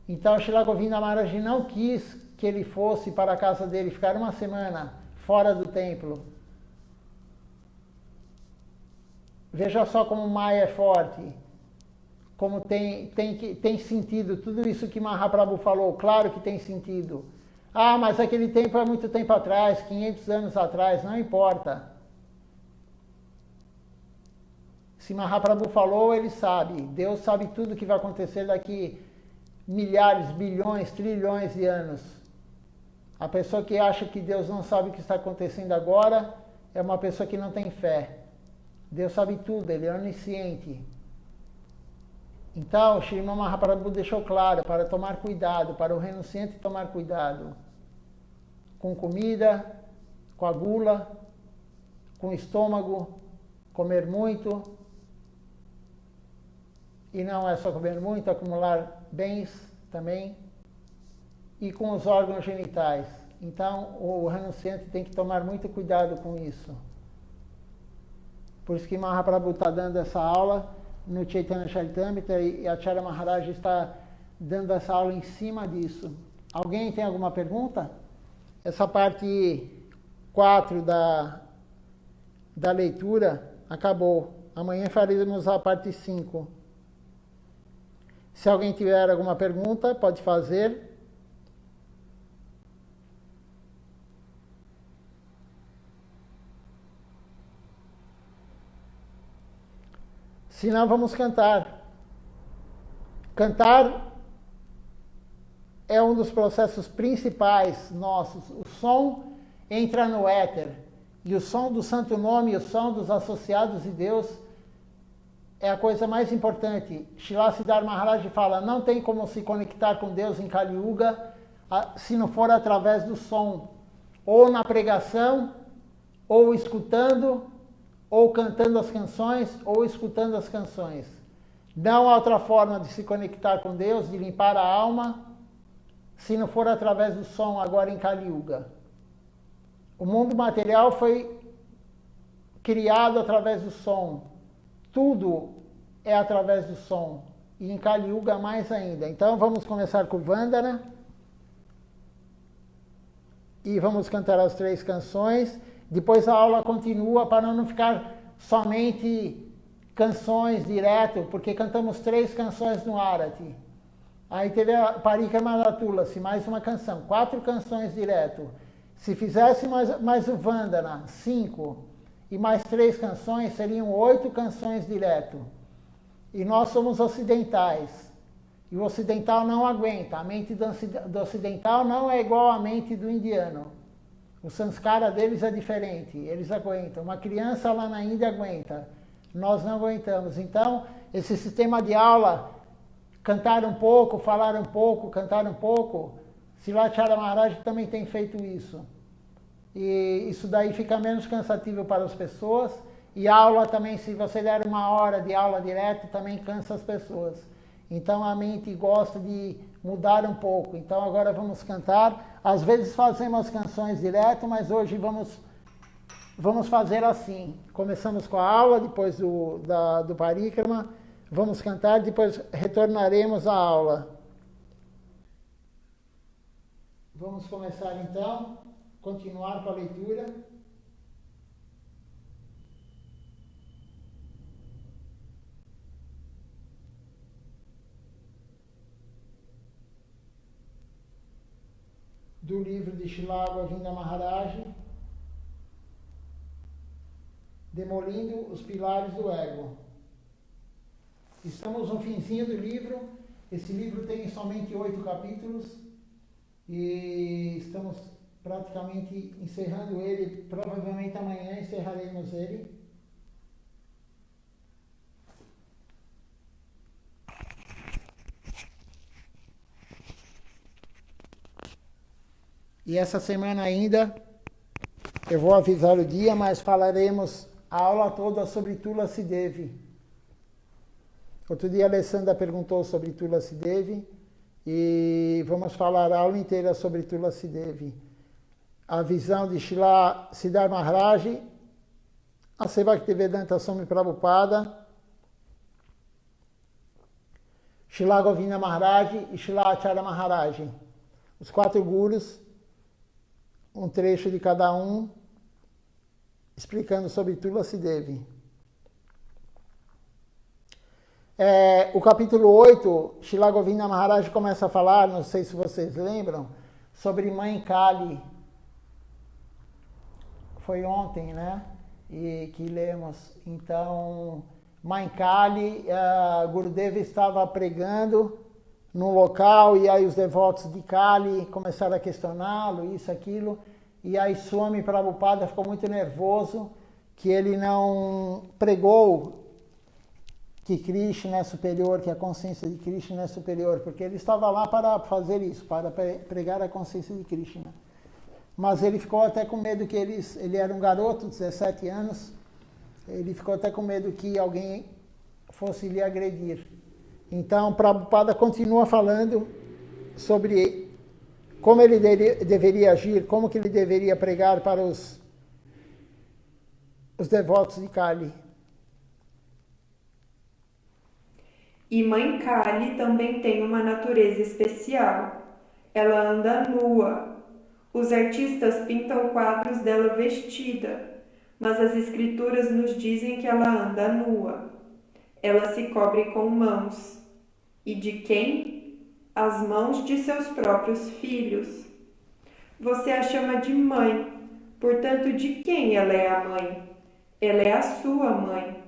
Então Srila Govinda Maharaj não quis que ele fosse para a casa dele, ficar uma semana fora do templo. Veja só como Maya é forte, como tem sentido tudo isso que Mahaprabhu falou, claro que tem sentido. Mas aquele tempo é muito tempo atrás, 500 anos atrás, não importa. Se Mahaprabhu falou, ele sabe. Deus sabe tudo o que vai acontecer daqui milhares, bilhões, trilhões de anos. A pessoa que acha que Deus não sabe o que está acontecendo agora é uma pessoa que não tem fé. Deus sabe tudo, ele é onisciente. Então, Srimad Mahaprabhu deixou claro para tomar cuidado, para o renunciante tomar cuidado com comida, com a gula, com o estômago, comer muito. E não é só comer muito, acumular bens também. E com os órgãos genitais. Então, o renunciante tem que tomar muito cuidado com isso. Por isso que Mahaprabhu está dando essa aula no Chaitanya Charitamrita e Acharya Maharaj está dando essa aula em cima disso. Alguém tem alguma pergunta? Essa parte 4 da leitura acabou. Amanhã faremos a parte 5. Se alguém tiver alguma pergunta, pode fazer. Se não, vamos cantar. Cantar é um dos processos principais nossos. O som entra no éter. E o som do Santo Nome e o som dos associados de Deus é a coisa mais importante. Srila Siddhar Maharaj fala, não tem como se conectar com Deus em Kali Yuga se não for através do som. Ou na pregação, ou escutando, ou cantando as canções, ou escutando as canções. Não há outra forma de se conectar com Deus, de limpar a alma, se não for através do som agora em Kali Yuga. O mundo material foi criado através do som. Tudo é através do som. E em Kali Yuga mais ainda. Então vamos começar com o Vandana. E vamos cantar as 3 canções. Depois a aula continua para não ficar somente canções direto, porque cantamos 3 canções no Arati. Aí teve a Parikrama Tulasi, mais uma canção, 4 canções direto. Se fizesse mais o Vandana, 5, e mais 3 canções, seriam 8 canções direto. E nós somos ocidentais. E o ocidental não aguenta. A mente do ocidental não é igual à mente do indiano. O sanskara deles é diferente, eles aguentam. Uma criança lá na Índia aguenta, nós não aguentamos. Então, esse sistema de aula, cantar um pouco, falar um pouco, cantar um pouco, Srilacharya Maharaj também tem feito isso. E isso daí fica menos cansativo para as pessoas. E aula também, se você der 1 hora de aula direto, também cansa as pessoas. Então a mente gosta de mudar um pouco. Então agora vamos cantar. Às vezes fazemos canções direto, mas hoje vamos fazer assim. Começamos com a aula, depois do Parikrama. Vamos cantar, depois retornaremos à aula. Vamos começar então, continuar com a leitura. Do livro de Srila Govinda Maharaj, Demolindo os Pilares do Ego. Estamos no finzinho do livro. Esse livro tem somente 8 capítulos e estamos praticamente encerrando ele. Provavelmente amanhã encerraremos ele. E essa semana ainda, eu vou avisar o dia, mas falaremos a aula toda sobre Tulasi Devi. Outro dia a Alessandra perguntou sobre Tulasi Devi e vamos falar a aula inteira sobre Tulasi Devi. A visão de Srila Siddhar Maharaj, a Bhaktivedanta Swami Prabhupada, Srila Govinda Maharaj e Srila Acharya Maharaj. Os 4 gurus, um trecho de cada um, explicando sobre Tulasi Devi. O capítulo 8, Srila Govinda Maharaj começa a falar, não sei se vocês lembram, sobre Mãe Kali. Foi ontem, né? E que lemos. Então, Mãe Kali, Gurudeva estava pregando num local e aí os devotos de Kali começaram a questioná-lo, isso, aquilo. E aí Swami Prabhupada ficou muito nervoso que ele não pregou que Krishna é superior, que a consciência de Krishna é superior, porque ele estava lá para fazer isso, para pregar a consciência de Krishna. Mas ele ficou até com medo que ele era um garoto, 17 anos, ele ficou até com medo que alguém fosse lhe agredir. Então, Prabhupada continua falando sobre como ele deveria agir, como que ele deveria pregar para os devotos de Kali. E Mãe Kali também tem uma natureza especial. Ela anda nua. Os artistas pintam quadros dela vestida, mas as escrituras nos dizem que ela anda nua. Ela se cobre com mãos. E de quem? As mãos de seus próprios filhos. Você a chama de mãe, portanto, de quem ela é a mãe? Ela é a sua mãe.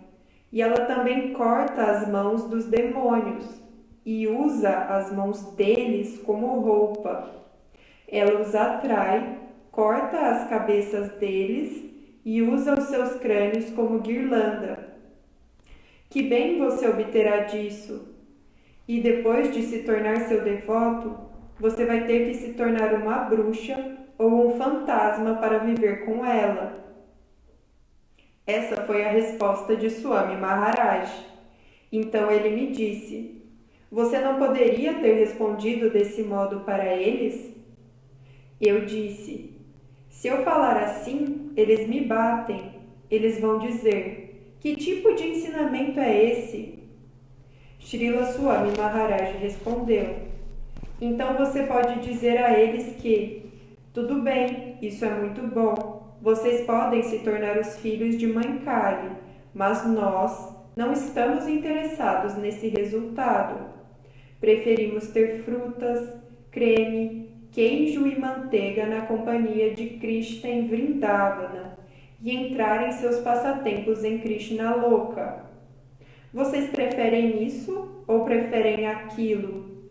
E ela também corta as mãos dos demônios e usa as mãos deles como roupa. Ela os atrai, corta as cabeças deles e usa os seus crânios como guirlanda. Que bem você obterá disso? E depois de se tornar seu devoto, você vai ter que se tornar uma bruxa ou um fantasma para viver com ela. Essa foi a resposta de Swami Maharaj. Então ele me disse: você não poderia ter respondido desse modo para eles? Eu disse: se eu falar assim, eles me batem. Eles vão dizer: que tipo de ensinamento é esse? Srila Swami Maharaj respondeu: então você pode dizer a eles que, tudo bem, isso é muito bom. Vocês podem se tornar os filhos de Mãe Kali, mas nós não estamos interessados nesse resultado. Preferimos ter frutas, creme, queijo e manteiga na companhia de Krishna em Vrindavana e entrar em seus passatempos em Krishna Loka. Vocês preferem isso ou preferem aquilo?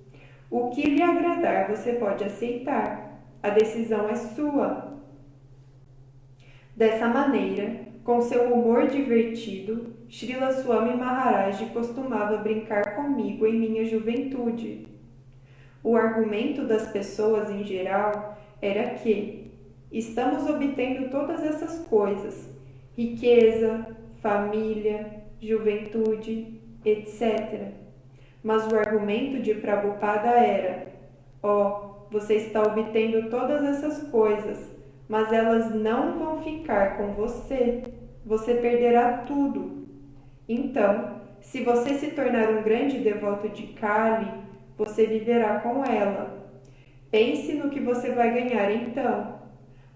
O que lhe agradar você pode aceitar. A decisão é sua. Dessa maneira, com seu humor divertido, Srila Swami Maharaj costumava brincar comigo em minha juventude. O argumento das pessoas em geral era que estamos obtendo todas essas coisas, riqueza, família, juventude, etc. Mas o argumento de Prabhupada era: você está obtendo todas essas coisas, mas elas não vão ficar com você. Você perderá tudo. Então, se você se tornar um grande devoto de Kali, você viverá com ela. Pense no que você vai ganhar então.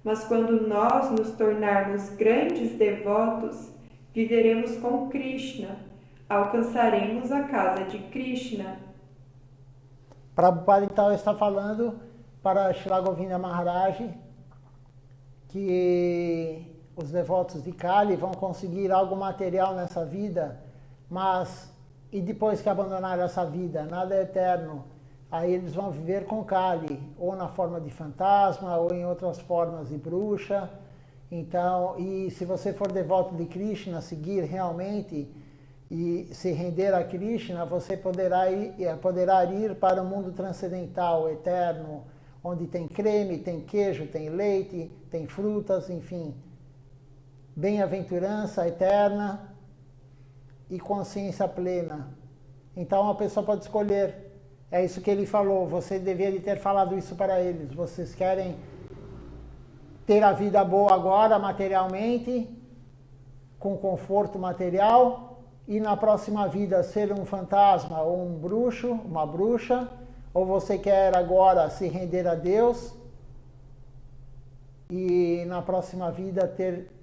Mas quando nós nos tornarmos grandes devotos, viveremos com Krishna. Alcançaremos a casa de Krishna. Prabhupada então está falando para Srila Govinda Maharaj que os devotos de Kali vão conseguir algo material nessa vida, mas e depois que abandonar essa vida, nada é eterno, aí eles vão viver com Kali, ou na forma de fantasma, ou em outras formas de bruxa. Então, e se você for devoto de Krishna, seguir realmente e se render a Krishna, você poderá ir para o mundo transcendental, eterno, onde tem creme, tem queijo, tem leite, tem frutas, enfim. Bem-aventurança eterna e consciência plena. Então a pessoa pode escolher. É isso que ele falou, você deveria ter falado isso para eles. Vocês querem ter a vida boa agora, materialmente, com conforto material, e na próxima vida ser um fantasma ou um bruxo, uma bruxa, ou você quer agora se render a Deus e na próxima vida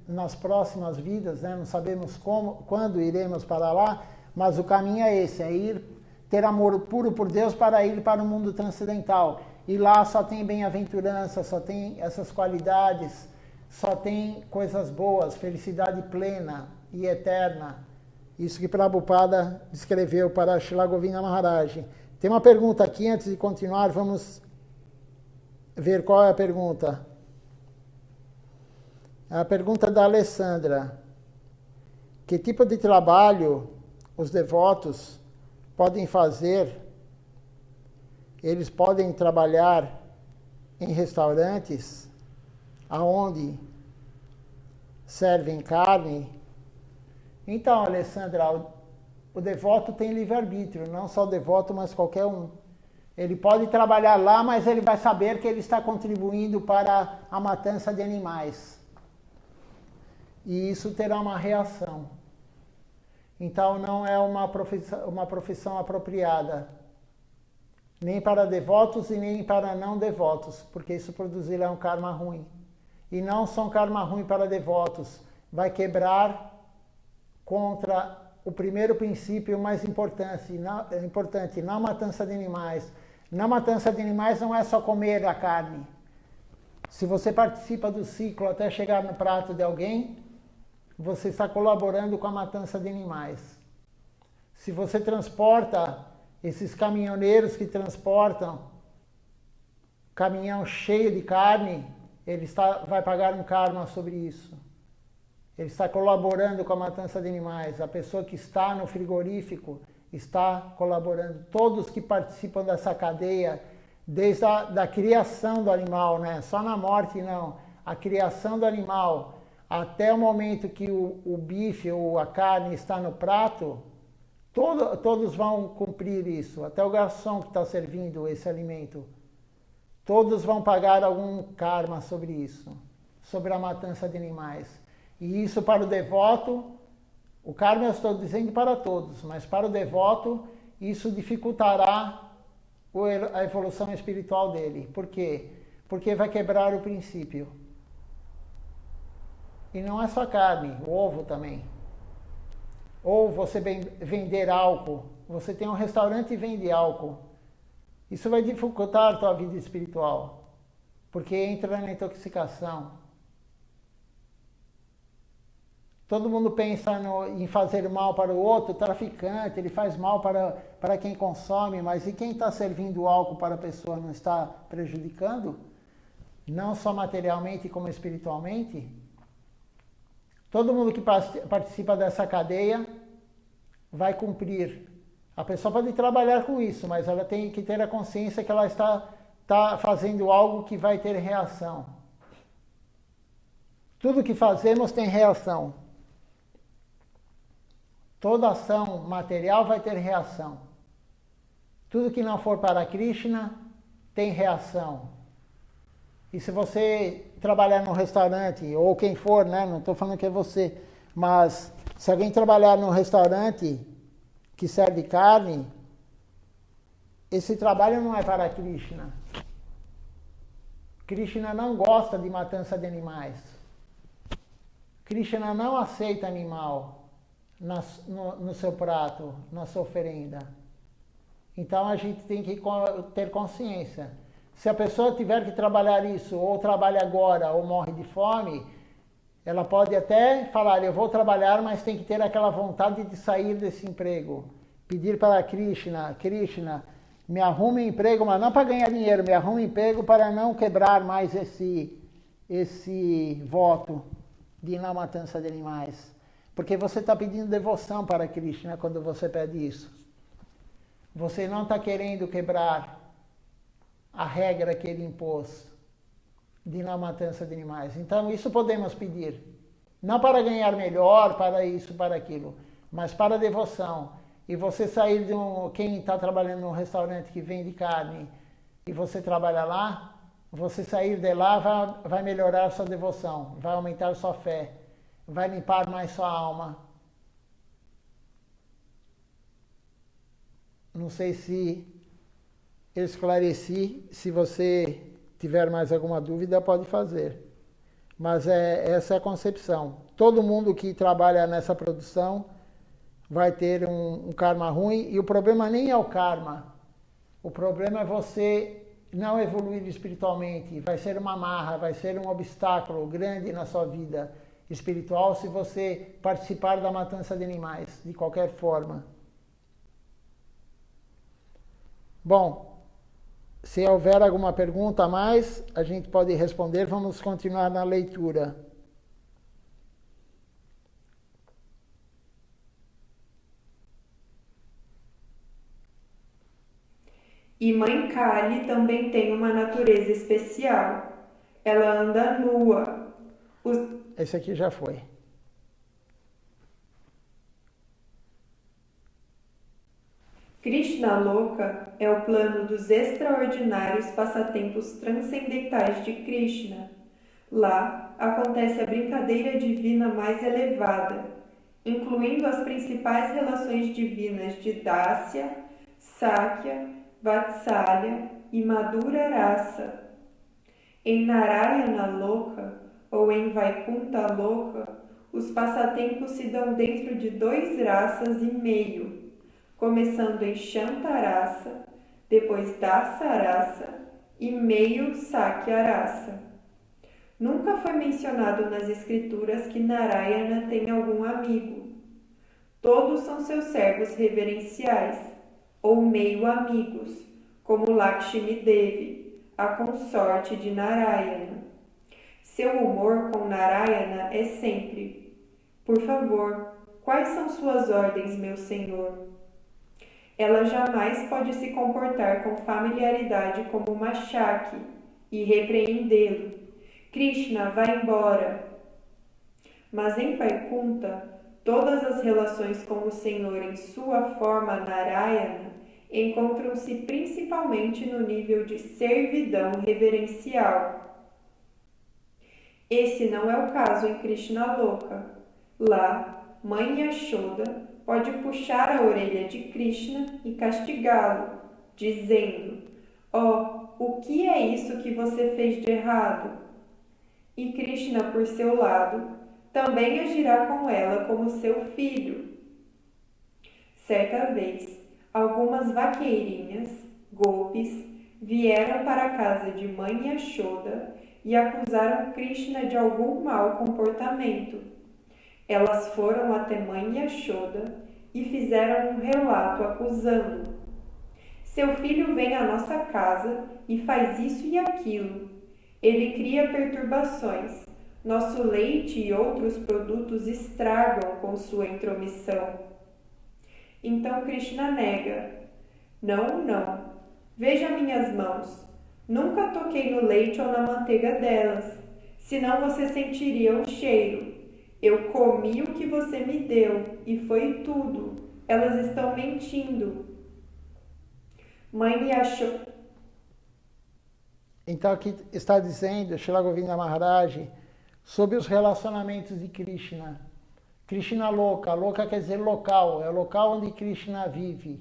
nas próximas vidas, né, não sabemos quando iremos para lá, mas o caminho é esse, ter amor puro por Deus para ir para o mundo transcendental. E lá só tem bem-aventurança, só tem essas qualidades, só tem coisas boas, felicidade plena e eterna. Isso que Prabhupada descreveu para Srila Govinda Maharaj. Tem uma pergunta aqui, antes de continuar, vamos ver qual é a pergunta. A pergunta da Alessandra. Que tipo de trabalho os devotos podem fazer? Eles podem trabalhar em restaurantes aonde servem carne? Então, Alessandra, o devoto tem livre-arbítrio, não só o devoto, mas qualquer um. Ele pode trabalhar lá, mas ele vai saber que ele está contribuindo para a matança de animais. E isso terá uma reação. Então não é uma profissão apropriada, nem para devotos e nem para não devotos, porque isso produzirá um karma ruim. E não só um karma ruim para devotos, vai quebrar contra o primeiro princípio mais importante, na matança de animais. Na matança de animais não é só comer a carne. Se você participa do ciclo até chegar no prato de alguém, você está colaborando com a matança de animais. Se você transporta esses caminhoneiros que transportam caminhão cheio de carne, ele vai pagar um karma sobre isso. Ele está colaborando com a matança de animais. A pessoa que está no frigorífico está colaborando. Todos que participam dessa cadeia, desde a criação do animal, né? Só na morte não. A criação do animal, até o momento que o bife ou a carne está no prato, todos vão cumprir isso. Até o garçom que está servindo esse alimento. Todos vão pagar algum karma sobre isso, sobre a matança de animais. E isso para o devoto, o karma eu estou dizendo para todos, mas para o devoto isso dificultará a evolução espiritual dele. Por quê? Porque vai quebrar o princípio. E não é só carne, o ovo também. Ou você vender álcool, você tem um restaurante e vende álcool. Isso vai dificultar a tua vida espiritual, porque entra na intoxicação. Todo mundo pensa em fazer mal para o outro, o traficante, ele faz mal para quem consome, mas e quem está servindo álcool para a pessoa não está prejudicando? Não só materialmente como espiritualmente? Todo mundo que participa dessa cadeia vai cumprir. A pessoa pode trabalhar com isso, mas ela tem que ter a consciência que ela está fazendo algo que vai ter reação. Tudo que fazemos tem reação. Toda ação material vai ter reação. Tudo que não for para Krishna tem reação. E se você trabalhar num restaurante, ou quem for, né? Não estou falando que é você, mas se alguém trabalhar num restaurante que serve carne, esse trabalho não é para Krishna. Krishna não gosta de matança de animais. Krishna não aceita animal no seu prato, na sua oferenda. Então a gente tem que ter consciência. Se a pessoa tiver que trabalhar isso, ou trabalha agora, ou morre de fome, ela pode até falar, eu vou trabalhar, mas tem que ter aquela vontade de sair desse emprego. Pedir para Krishna, Krishna, me arrume um emprego, mas não para ganhar dinheiro, me arrume um emprego para não quebrar mais esse voto de não matança de animais. Porque você está pedindo devoção para Krishna quando você pede isso. Você não está querendo quebrar a regra que ele impôs de não matança de animais. Então, isso podemos pedir. Não para ganhar melhor, para isso, para aquilo, mas para devoção. E você sair de quem está trabalhando num restaurante que vende carne e você trabalha lá, você sair de lá vai melhorar sua devoção, vai aumentar sua fé, vai limpar mais sua alma. Não sei se eu esclareci. Se você tiver mais alguma dúvida, pode fazer. Mas essa é a concepção. Todo mundo que trabalha nessa produção vai ter um karma ruim. E o problema nem é o karma. O problema é você não evoluir espiritualmente. Vai ser uma amarra, vai ser um obstáculo grande na sua vida espiritual se você participar da matança de animais, de qualquer forma. Bom, se houver alguma pergunta a mais, a gente pode responder. Vamos continuar na leitura. E Mãe Kali também tem uma natureza especial. Ela anda nua. Esse aqui já foi. Krishna Loka é o plano dos extraordinários passatempos transcendentais de Krishna. Lá acontece a brincadeira divina mais elevada, incluindo as principais relações divinas de Dasya, Sakya, Vatsalya e Madhura Rasa. Em Narayana Loka, ou em Vaikuntha Loka, os passatempos se dão dentro de 2 raças e meio, começando em Shantarasa, depois Dasarasa e meio Sakyarasa. Nunca foi mencionado nas escrituras que Narayana tem algum amigo. Todos são seus servos reverenciais, ou meio amigos, como Lakshmi Devi, a consorte de Narayana. Seu humor com Narayana é sempre: por favor, quais são suas ordens, meu senhor? Ela jamais pode se comportar com familiaridade como uma Shaki e repreendê-lo. Krishna, vai embora. Mas em Vaikuntha, todas as relações com o Senhor em sua forma Narayana encontram-se principalmente no nível de servidão reverencial. Esse não é o caso em Krishna Loka. Lá, Mãe Yashoda pode puxar a orelha de Krishna e castigá-lo, dizendo: o que é isso que você fez de errado? E Krishna, por seu lado, também agirá com ela como seu filho. Certa vez, algumas vaqueirinhas, gopis, vieram para a casa de Mãe Yashoda e acusaram Krishna de algum mau comportamento. Elas foram até Mãe Yashoda e fizeram um relato acusando: seu filho vem à nossa casa e faz isso e aquilo. Ele cria perturbações. Nosso leite e outros produtos estragam com sua intromissão. Então Krishna nega. Não, não. Veja minhas mãos. Nunca toquei no leite ou na manteiga delas, senão você sentiria o cheiro. Eu comi o que você me deu e foi tudo. Elas estão mentindo. Mãe me achou. Então aqui está dizendo, Srila Govinda Maharaj, sobre os relacionamentos de Krishna. Krishna Loka, Loka quer dizer local, é o local onde Krishna vive.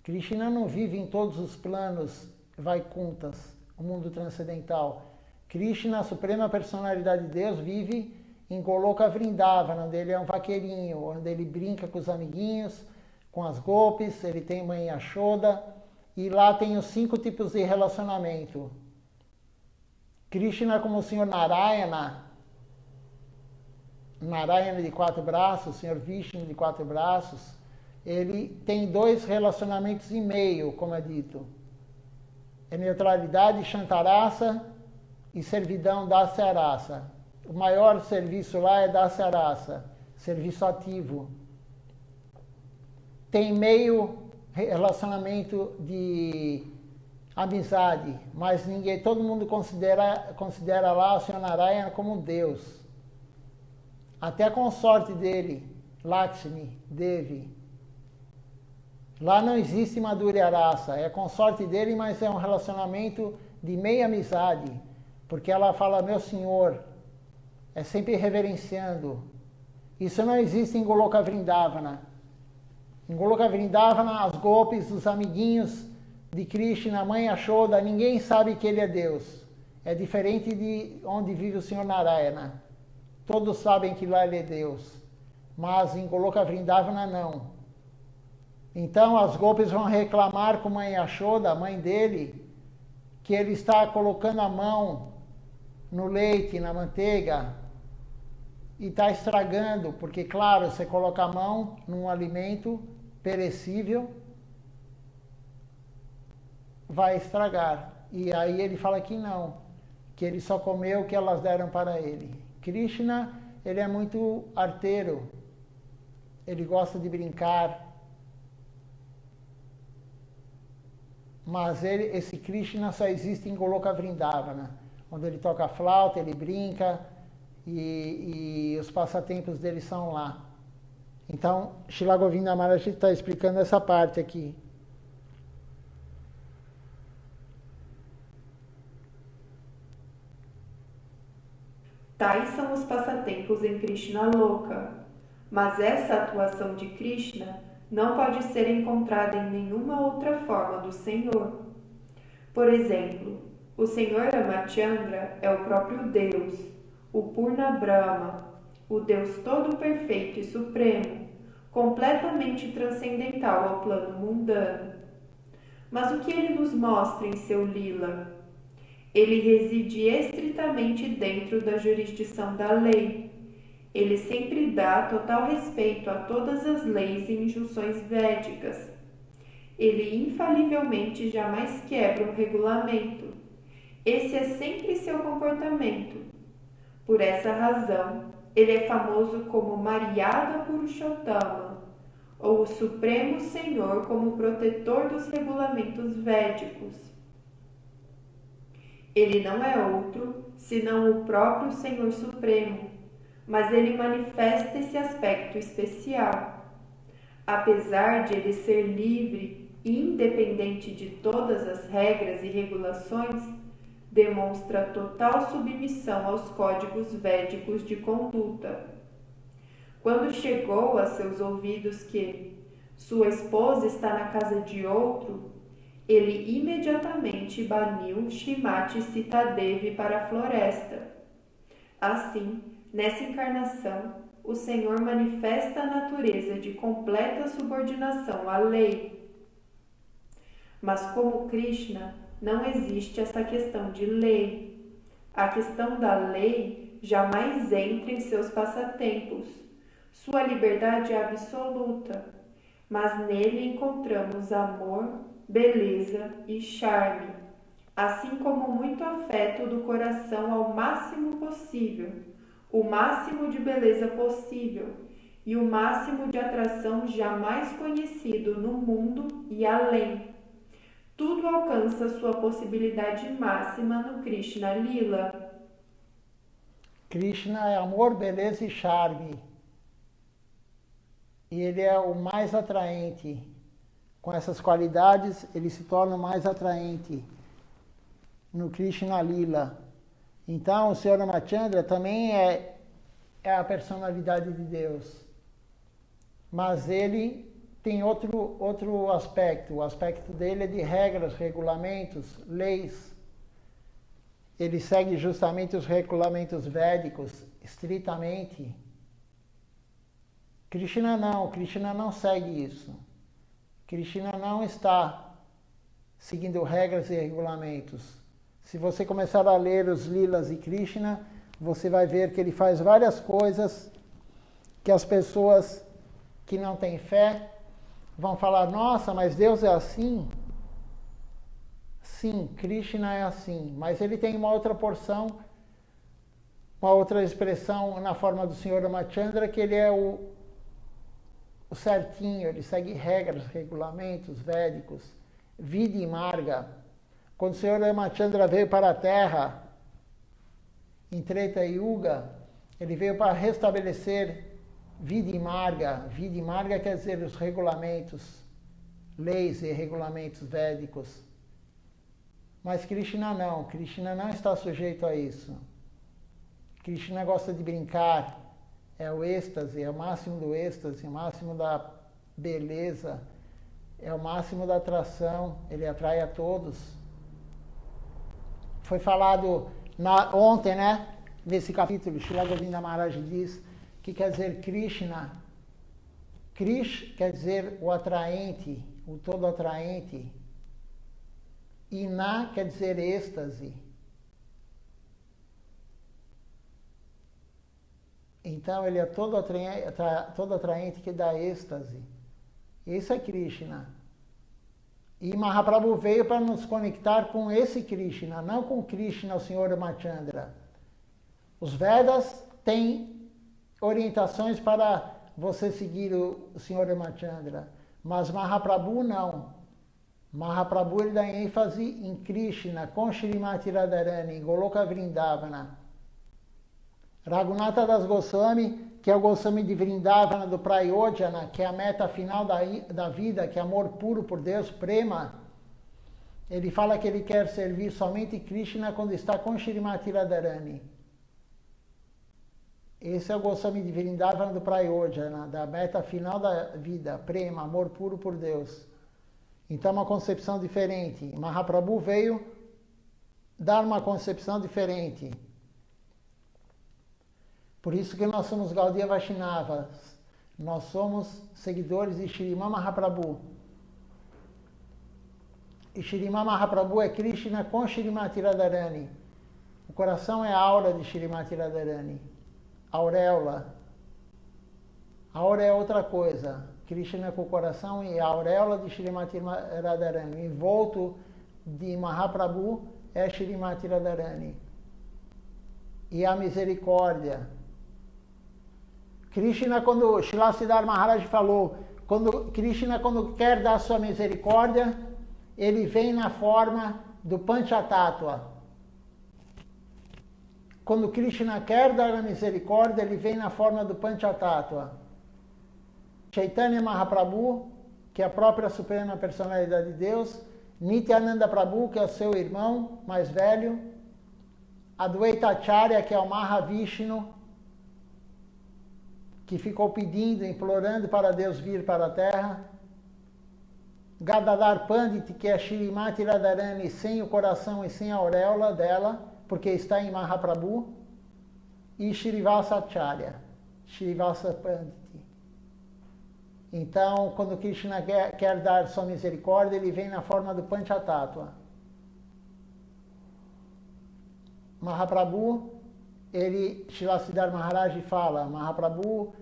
Krishna não vive em todos os planos Vaikunthas, o mundo transcendental. Krishna, a suprema personalidade de Deus, vive em Goloka Vrindavana, onde ele é um vaqueirinho, onde ele brinca com os amiguinhos, com as golpes, ele tem mãe Yashoda, e lá tem os 5 tipos de relacionamento. Krishna como o Senhor Narayana, Narayana de 4 braços, o Senhor Vishnu de 4 braços, ele tem 2 relacionamentos e meio, como é dito. É neutralidade Shantarasa e servidão Dasyarasa. O maior serviço lá é Dasyarasa, serviço ativo. Tem meio relacionamento de amizade, mas ninguém, todo mundo considera lá o Senhor Narayana como Deus. Até a consorte dele, Lakshmi, Devi. Lá não existe Madhurya Rasa, é a consorte dele, mas é um relacionamento de meia amizade, porque ela fala, meu senhor, é sempre reverenciando. Isso não existe em Goloka Vrindavana. Em Goloka Vrindavana, as golpes, os amiguinhos de Krishna, a mãe Yashoda, ninguém sabe que ele é Deus. É diferente de onde vive o Senhor Narayana. Todos sabem que lá ele é Deus. Mas em Goloka Vrindavana, não. Então as golpes vão reclamar com a mãe Yashoda, a mãe dele, que ele está colocando a mão no leite, na manteiga, e está estragando, porque, claro, você coloca a mão num alimento perecível, vai estragar. E aí ele fala que não, que ele só comeu o que elas deram para ele. Krishna, ele é muito arteiro, ele gosta de brincar, mas esse Krishna só existe em Goloka Vrindavana, onde ele toca flauta, ele brinca, e os passatempos dele são lá. Então, Srila Govinda Maharaj está explicando essa parte aqui. Tais são os passatempos em Krishna Loka, mas essa atuação de Krishna não pode ser encontrada em nenhuma outra forma do Senhor. Por exemplo, o Senhor Ramachandra é o próprio Deus, o Purna Brahma, o Deus todo perfeito e supremo, completamente transcendental ao plano mundano. Mas o que ele nos mostra em seu lila? Ele reside estritamente dentro da jurisdição da lei. Ele sempre dá total respeito a todas as leis e injunções védicas. Ele infalivelmente jamais quebra um regulamento. Esse é sempre seu comportamento. Por essa razão, ele é famoso como Maryada Purushottama, ou o Supremo Senhor como protetor dos regulamentos védicos. Ele não é outro, senão o próprio Senhor Supremo, mas ele manifesta esse aspecto especial. Apesar de ele ser livre e independente de todas as regras e regulações, demonstra total submissão aos códigos védicos de conduta. Quando chegou a seus ouvidos que sua esposa está na casa de outro, ele imediatamente baniu Shrimati Sitadevi para a floresta. Assim, nessa encarnação, o Senhor manifesta a natureza de completa subordinação à lei. Mas como Krishna, não existe essa questão de lei. A questão da lei jamais entra em seus passatempos. Sua liberdade é absoluta, mas nele encontramos amor, beleza e charme, assim como muito afeto do coração ao máximo possível, o máximo de beleza possível e o máximo de atração jamais conhecido no mundo e além. Tudo alcança sua possibilidade máxima no Krishna Lila. Krishna é amor, beleza e charme. E ele é o mais atraente. Com essas qualidades, ele se torna o mais atraente no Krishna Lila. Então, o Sr. Ramachandra também é a personalidade de Deus. Mas ele tem outro aspecto. O aspecto dele é de regras, regulamentos, leis. Ele segue justamente os regulamentos védicos, estritamente. Krishna não segue isso. Krishna não está seguindo regras e regulamentos. Se você começar a ler os lilas de Krishna, você vai ver que ele faz várias coisas que as pessoas que não têm fé vão falar, nossa, mas Deus é assim? Sim, Krishna é assim, mas ele tem uma outra porção, uma outra expressão na forma do Sr. Ramachandra, que ele é o certinho, ele segue regras, regulamentos védicos, vida e marga. Quando o Sr. Ramachandra veio para a Terra, em Treta Yuga, ele veio para restabelecer vida e marga. Vida e marga quer dizer os regulamentos, leis e regulamentos védicos. Mas Krishna não está sujeito a isso. Krishna gosta de brincar, é o êxtase, é o máximo do êxtase, é o máximo da beleza, é o máximo da atração, ele atrai a todos. Foi falado ontem, né? Nesse capítulo, Srila Govinda Maharaj diz que quer dizer Krishna. Krish quer dizer o atraente, o todo atraente. E na quer dizer êxtase. Então ele é todo atraente que dá êxtase. Isso é Krishna. E Mahaprabhu veio para nos conectar com esse Krishna, não com Krishna, o Sr. Ramachandra. Os Vedas têm orientações para você seguir o Sr. Ramachandra, mas Mahaprabhu não. Mahaprabhu ele dá ênfase em Krishna, com Shrimati Radharani, em Goloka Vrindavana. Raghunatha Das Goswami, que é o Goswami de Vrindavana do Prayojana, que é a meta final da vida, que é amor puro por Deus, Prema, ele fala que ele quer servir somente Krishna quando está com Shrimati Radharani. Esse é o Goswami de Vrindavana do Prayojana, da meta final da vida, Prema, amor puro por Deus. Então, uma concepção diferente. Mahaprabhu veio dar uma concepção diferente. Por isso que nós somos Gaudiya Vaishnavas. Nós somos seguidores de Shriman Mahaprabhu. E Shriman Mahaprabhu é Krishna com Shrimati Radharani. O coração é a aura de Shrimati Radharani. Auréola. Aura é outra coisa. Krishna com o coração e a auréola de Shrimati Radharani. O envolto de Mahaprabhu é Shrimati Radharani. E a misericórdia. Krishna, quando Srila Siddhar Maharaj falou, Krishna, quando quer dar sua misericórdia, ele vem na forma do Panchatattva. Quando Krishna quer dar a misericórdia, ele vem na forma do Panchatattva. Chaitanya Mahaprabhu, que é a própria Suprema Personalidade de Deus, Nityananda Prabhu, que é o seu irmão mais velho, Advaita Acharya, que é o Mahavishnu, que ficou pedindo, implorando para Deus vir para a Terra, Gadadhar Pandit, que é Shrimati Radharani sem o coração e sem a auréola dela, porque está em Mahaprabhu, e Shrivasa Acharya, Shrivasa Pandit. Então, quando Krishna quer dar sua misericórdia, ele vem na forma do Panchatattva. Mahaprabhu, Srila Siddhar Maharaj fala, Mahaprabhu,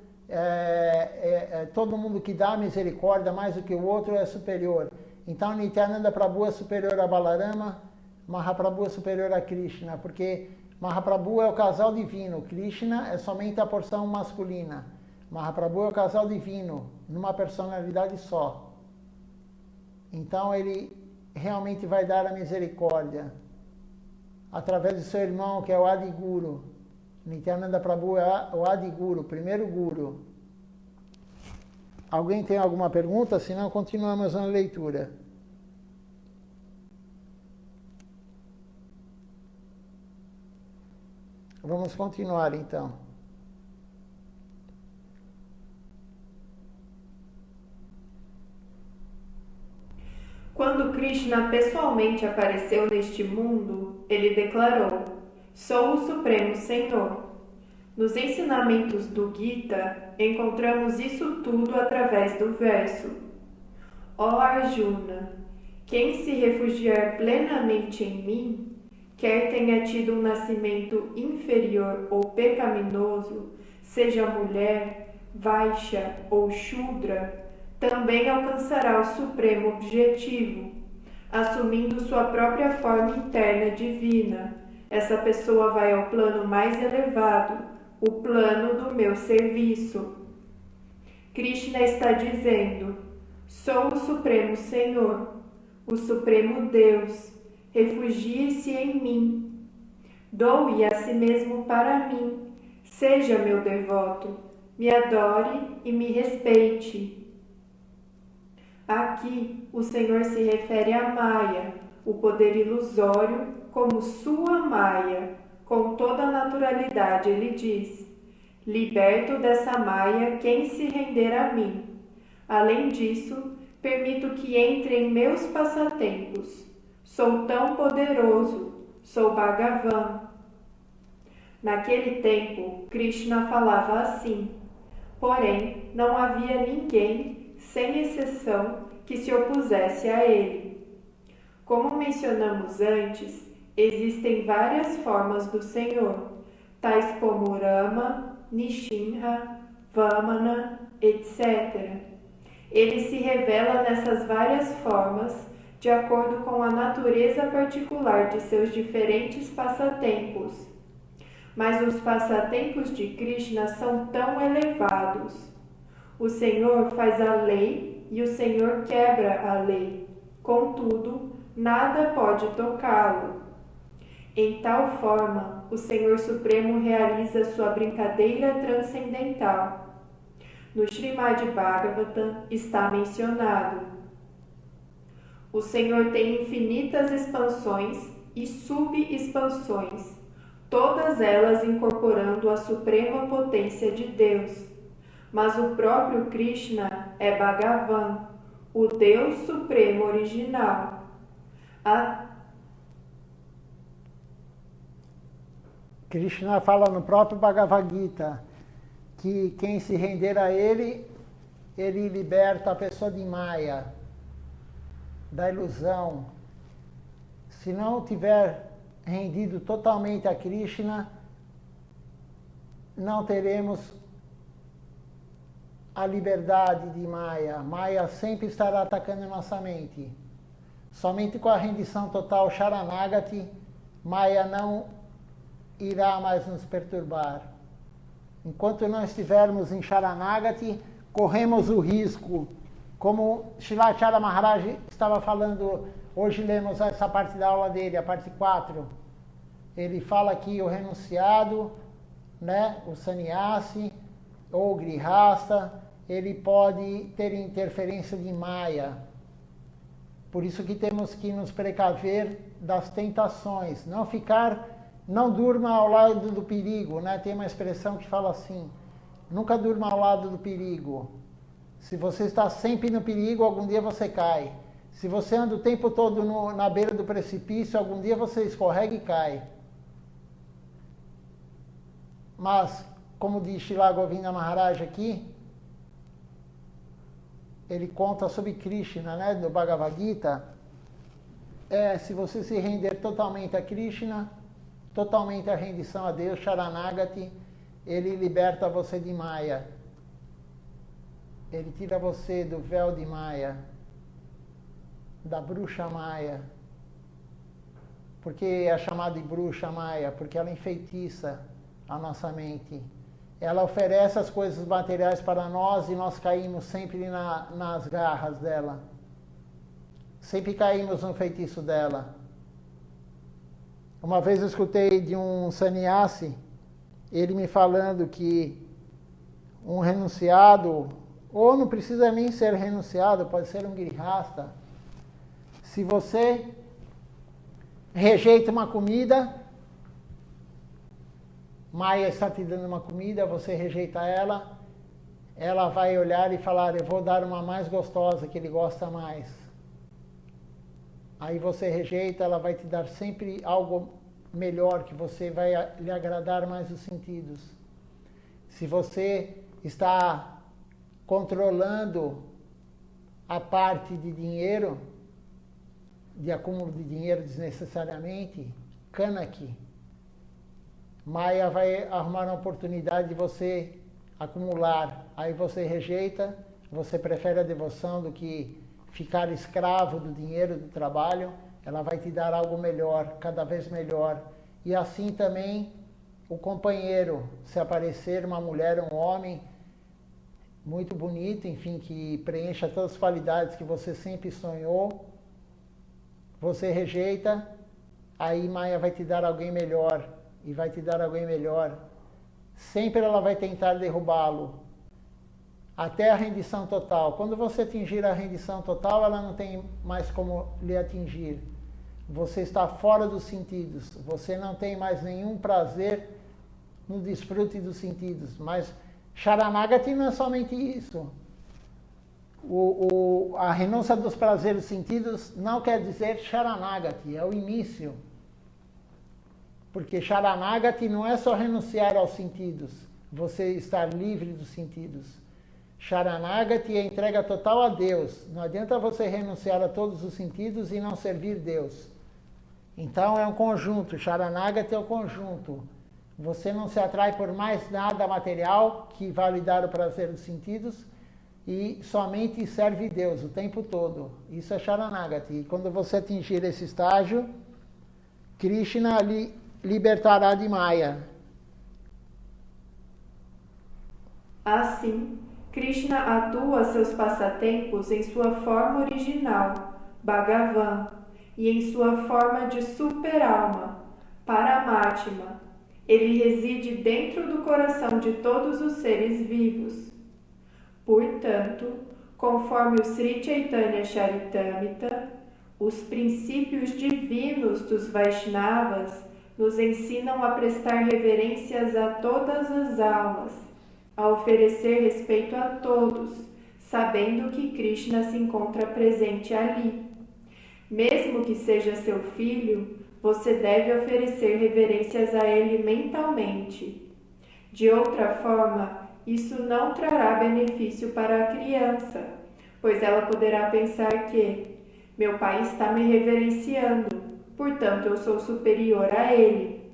todo mundo que dá misericórdia mais do que o outro é superior. Então, Nityananda Prabhu é superior a Balarama, Mahaprabhu é superior a Krishna, porque Mahaprabhu é o casal divino, Krishna é somente a porção masculina. Mahaprabhu é o casal divino, numa personalidade só. Então ele realmente vai dar a misericórdia através do seu irmão, que é o Adi Guru. Nityananda Prabhu é o Adi Guru, o primeiro Guru. Alguém tem alguma pergunta? Senão continuamos na leitura. Vamos continuar então. Quando Krishna pessoalmente apareceu neste mundo, ele declarou: Sou o Supremo Senhor. Nos ensinamentos do Gita, encontramos isso tudo através do verso: Ó Arjuna, quem se refugiar plenamente em mim, quer tenha tido um nascimento inferior ou pecaminoso, seja mulher, Vaishya ou Shudra, também alcançará o supremo objetivo, assumindo sua própria forma interna divina. Essa pessoa vai ao plano mais elevado, o plano do meu serviço. Krishna está dizendo: Sou o Supremo Senhor, o Supremo Deus. Refugie-se em mim. Doe a si mesmo para mim. Seja meu devoto. Me adore e me respeite. Aqui, o Senhor se refere a Maya, o poder ilusório, como sua Maya. Com toda a naturalidade, ele diz: Liberto dessa Maya quem se render a mim. Além disso, permito que entre em meus passatempos. Sou tão poderoso, sou Bhagavan. Naquele tempo, Krishna falava assim. Porém, não havia ninguém, sem exceção, que se opusesse a ele. Como mencionamos antes, existem várias formas do Senhor, tais como Rama, Nishinha, Vamana, etc. Ele se revela nessas várias formas de acordo com a natureza particular de seus diferentes passatempos. Mas os passatempos de Krishna são tão elevados. O Senhor faz a lei e o Senhor quebra a lei. Contudo, nada pode tocá-lo. Em tal forma, o Senhor Supremo realiza sua brincadeira transcendental. No Srimad Bhagavatam está mencionado: o Senhor tem infinitas expansões e subexpansões, todas elas incorporando a suprema potência de Deus. Mas o próprio Krishna é Bhagavan, o Deus Supremo original. Krishna fala no próprio Bhagavad Gita que quem se render a ele, ele liberta a pessoa de Maya, da ilusão. Se não tiver rendido totalmente a Krishna, não teremos a liberdade de Maya. Maya sempre estará atacando nossa mente. Somente com a rendição total Sharanagati, Maya não irá mais nos perturbar. Enquanto não estivermos em Sharanagati, corremos o risco. Como Shilacharya Maharaj estava falando, hoje lemos essa parte da aula dele, a parte 4. Ele fala que o renunciado, né, o sannyasi ou o grihasta, ele pode ter interferência de Maya. Por isso que temos que nos precaver das tentações, não durma ao lado do perigo, né? Tem uma expressão que fala assim: nunca durma ao lado do perigo. Se você está sempre no perigo, algum dia você cai. Se você anda o tempo todo na beira do precipício, algum dia você escorrega e cai. Mas, como diz Srila Govinda Maharaj aqui, ele conta sobre Krishna, né, do Bhagavad Gita. Se você se render totalmente a Krishna, totalmente a rendição a Deus, Sharanagati, ele liberta você de Maya. Ele tira você do véu de Maya, da bruxa Maya. Porque é chamada de bruxa Maia, porque ela enfeitiça a nossa mente. Ela oferece as coisas materiais para nós e nós caímos sempre nas garras dela. Sempre caímos no feitiço dela. Uma vez eu escutei de um sannyasi, ele me falando que um renunciado, ou não precisa nem ser renunciado, pode ser um grihasta. Se você rejeita uma comida, Maia está te dando uma comida, você rejeita ela, ela vai olhar e falar, eu vou dar uma mais gostosa, que ele gosta mais. Aí você rejeita, ela vai te dar sempre algo melhor, que você vai lhe agradar mais os sentidos. Se você está controlando a parte de dinheiro, de acúmulo de dinheiro desnecessariamente, Kanaki, Maia vai arrumar uma oportunidade de você acumular. Aí você rejeita, você prefere a devoção do que ficar escravo do dinheiro, do trabalho. Ela vai te dar algo melhor, cada vez melhor. E assim também o companheiro, se aparecer uma mulher, um homem muito bonito, enfim, que preencha todas as qualidades que você sempre sonhou, você rejeita, aí Maia vai te dar alguém melhor, e vai te dar alguém melhor. Sempre ela vai tentar derrubá-lo, até a rendição total. Quando você atingir a rendição total, ela não tem mais como lhe atingir. Você está fora dos sentidos, você não tem mais nenhum prazer no desfrute dos sentidos. Mas Sharanagati não é somente isso. A renúncia dos prazeres sentidos não quer dizer Sharanagati, é o início. Porque Sharanagati não é só renunciar aos sentidos, você estar livre dos sentidos. Sharanagati é entrega total a Deus. Não adianta você renunciar a todos os sentidos e não servir Deus. Então é um conjunto, Sharanagati é o conjunto. Você não se atrai por mais nada material que vai lhe dar o prazer dos sentidos e somente serve Deus o tempo todo. Isso é Sharanagati. E quando você atingir esse estágio, Krishna lhe libertará de Maya. Assim, Krishna atua seus passatempos em sua forma original, Bhagavan, e em sua forma de super-alma, Paramatma. Ele reside dentro do coração de todos os seres vivos. Portanto, conforme o Sri Chaitanya Charitamrita, os princípios divinos dos Vaishnavas nos ensinam a prestar reverências a todas as almas, a oferecer respeito a todos, sabendo que Krishna se encontra presente ali. Mesmo que seja seu filho, você deve oferecer reverências a ele mentalmente. De outra forma, isso não trará benefício para a criança, pois ela poderá pensar que meu pai está me reverenciando, portanto eu sou superior a ele.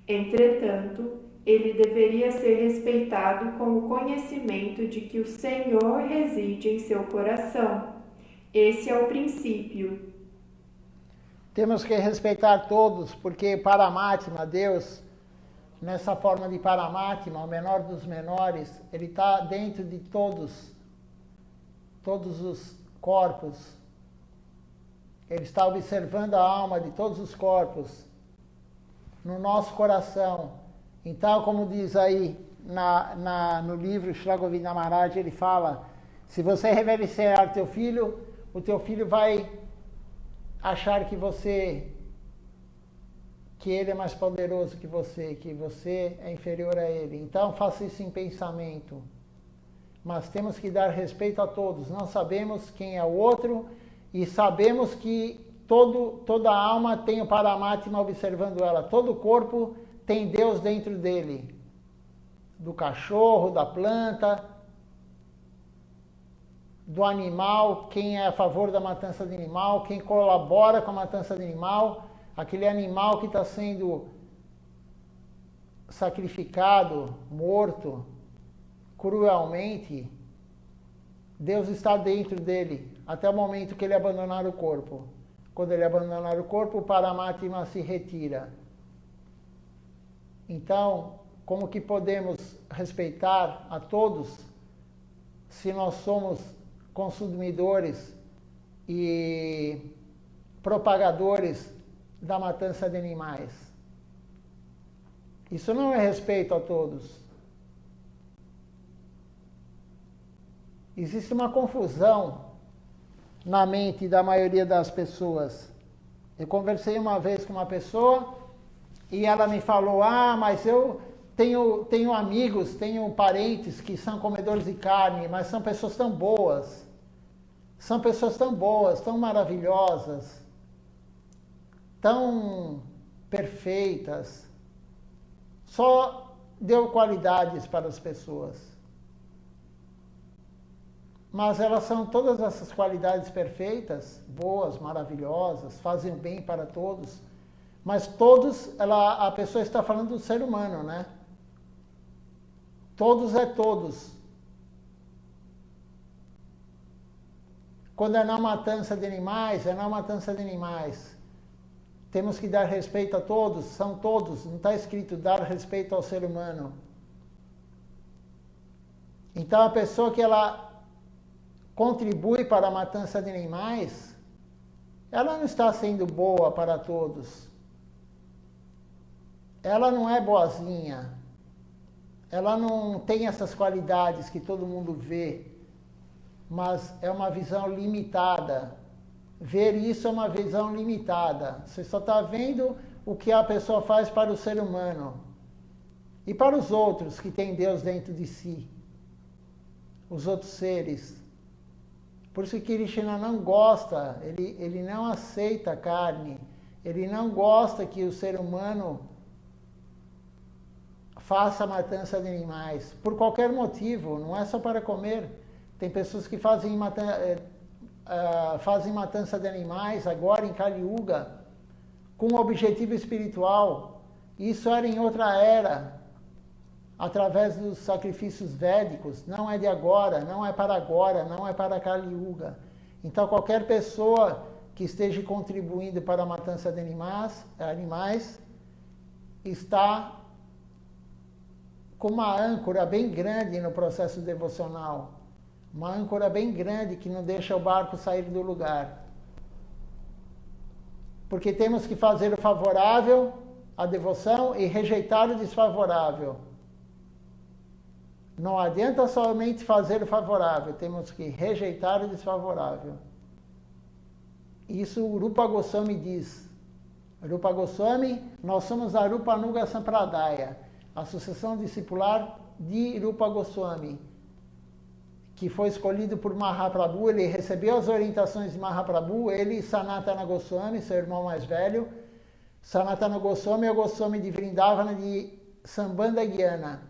Entretanto, ele deveria ser respeitado com o conhecimento de que o Senhor reside em seu coração. Esse é o princípio. Temos que respeitar todos, porque Paramatma, Deus, nessa forma de Paramatma, o menor dos menores, ele está dentro de todos os corpos. Ele está observando a alma de todos os corpos no nosso coração. Então, como diz aí no livro Sri Govinda Maharaj, ele fala, se você reverenciar teu filho, o teu filho vai achar que ele é mais poderoso que você é inferior a ele. Então, faça isso em pensamento. Mas temos que dar respeito a todos. Não sabemos quem é o outro e sabemos que toda alma tem o Paramatma observando ela. Todo corpo tem Deus dentro dele. Do cachorro, da planta, do animal, quem é a favor da matança de animal, quem colabora com a matança de animal, aquele animal que está sendo sacrificado, morto, cruelmente, Deus está dentro dele, até o momento que ele abandonar o corpo. quando ele abandonar o corpo, o Paramatma se retira. Então, como que podemos respeitar a todos se nós somos consumidores e propagadores da matança de animais? Isso não é respeito a todos. Existe uma confusão na mente da maioria das pessoas. Eu conversei uma vez com uma pessoa e ela me falou, mas eu tenho amigos, tenho parentes que são comedores de carne, mas são pessoas tão boas. São pessoas tão boas, tão maravilhosas, tão perfeitas. Só deu qualidades para as pessoas. Mas elas são todas essas qualidades perfeitas, boas, maravilhosas, fazem bem para todos. Mas todos, a pessoa está falando do ser humano, né? Todos é todos. Quando é não matança de animais, é não matança de animais. Temos que dar respeito a todos, são todos. Não está escrito dar respeito ao ser humano. Então a pessoa que ela contribui para a matança de animais, ela não está sendo boa para todos. Ela não é boazinha. Ela não tem essas qualidades que todo mundo vê, mas é uma visão limitada. Ver isso é uma visão limitada. Você só está vendo o que a pessoa faz para o ser humano e para os outros que têm Deus dentro de si, os outros seres. Por isso que Krishna não gosta, ele não aceita carne, ele não gosta que o ser humano faça matança de animais, por qualquer motivo, não é só para comer. Tem pessoas que fazem matança de animais agora em Kali Yuga, com um objetivo espiritual. Isso era em outra era, através dos sacrifícios védicos. Não é de agora, não é para Kali Yuga. Então qualquer pessoa que esteja contribuindo para a matança de animais está com uma âncora bem grande no processo devocional. Uma âncora bem grande que não deixa o barco sair do lugar. Porque temos que fazer o favorável, a devoção, e rejeitar o desfavorável. Não adianta somente fazer o favorável, temos que rejeitar o desfavorável. Isso o Rupa Goswami diz. Rupa Goswami, nós somos a Rupa Nuga Sampradaya, a sucessão discipular de Rupa Goswami, que foi escolhido por Mahaprabhu. Ele recebeu as orientações de Mahaprabhu, ele e Sanatana Goswami, seu irmão mais velho. Sanatana Goswami é o Goswami de Vrindavana de Sambandha Gyana.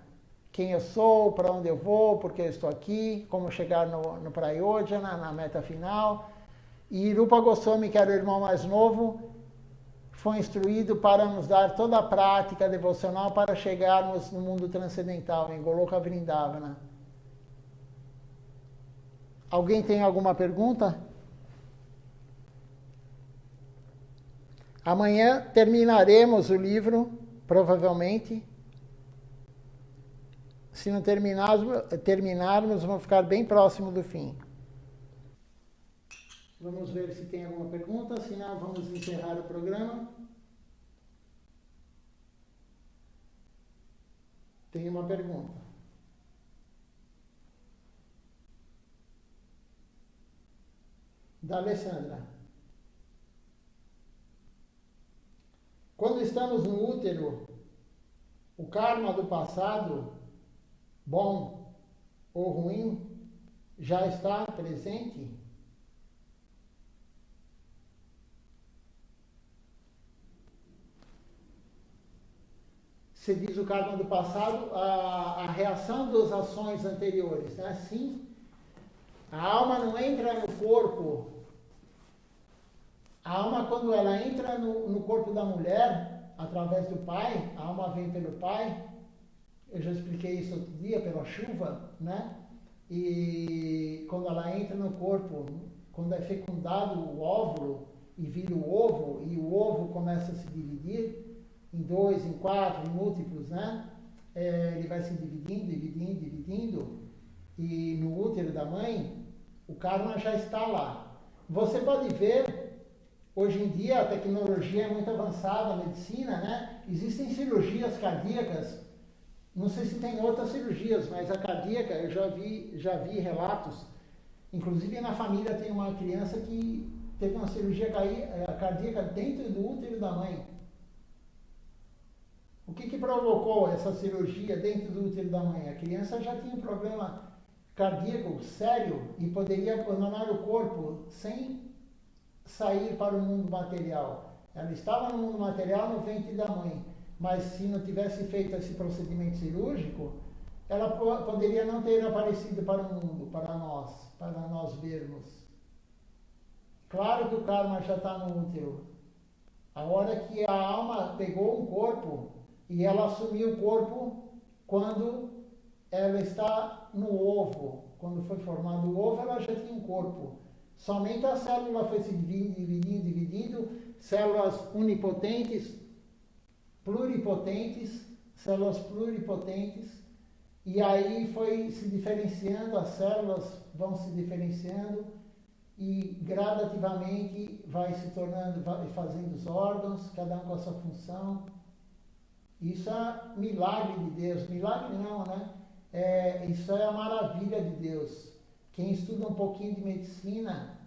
Quem eu sou, para onde eu vou, porque eu estou aqui, como chegar no Prayojana, na meta final. E Rupa Goswami, que era o irmão mais novo, foi instruído para nos dar toda a prática devocional para chegarmos no mundo transcendental, em Goloka Vrindavana. Alguém tem alguma pergunta? Amanhã terminaremos o livro, provavelmente. Se não terminarmos, vamos ficar bem próximo do fim. Vamos ver se tem alguma pergunta, senão vamos encerrar o programa. Tem uma pergunta. Da Alessandra. Quando estamos no útero, o karma do passado, bom ou ruim, já está presente? Se diz o karma do passado, a reação das ações anteriores, né? Sim. A alma não entra no corpo. A alma, quando ela entra no corpo da mulher, através do pai, a alma vem pelo pai. Eu já expliquei isso outro dia, pela chuva, né? E quando ela entra no corpo, quando é fecundado o óvulo, e vira o ovo, e o ovo começa a se dividir em 2, em 4, em múltiplos, né? Ele vai se dividindo, e no útero da mãe, o karma já está lá. Você pode ver, hoje em dia a tecnologia é muito avançada, a medicina, né? Existem cirurgias cardíacas, não sei se tem outras cirurgias, mas a cardíaca, eu já vi relatos, inclusive na família tem uma criança que teve uma cirurgia cardíaca dentro do útero da mãe. O que provocou essa cirurgia dentro do útero da mãe? A criança já tinha um problema cardíaco sério e poderia abandonar o corpo sem sair para o mundo material. Ela estava no mundo material no ventre da mãe, mas se não tivesse feito esse procedimento cirúrgico, ela poderia não ter aparecido para o mundo, para nós vermos. Claro que o karma já está no útero. A hora que a alma pegou um corpo e ela assumiu o corpo quando ela está no ovo. Quando foi formado o ovo, ela já tinha um corpo. Somente a célula foi se dividindo, células unipotentes, células pluripotentes, e aí foi se diferenciando, as células vão se diferenciando, e gradativamente vai se tornando, vai fazendo os órgãos, cada um com a sua função. Isso é milagre de Deus. Milagre não, né? Isso é a maravilha de Deus. Quem estuda um pouquinho de medicina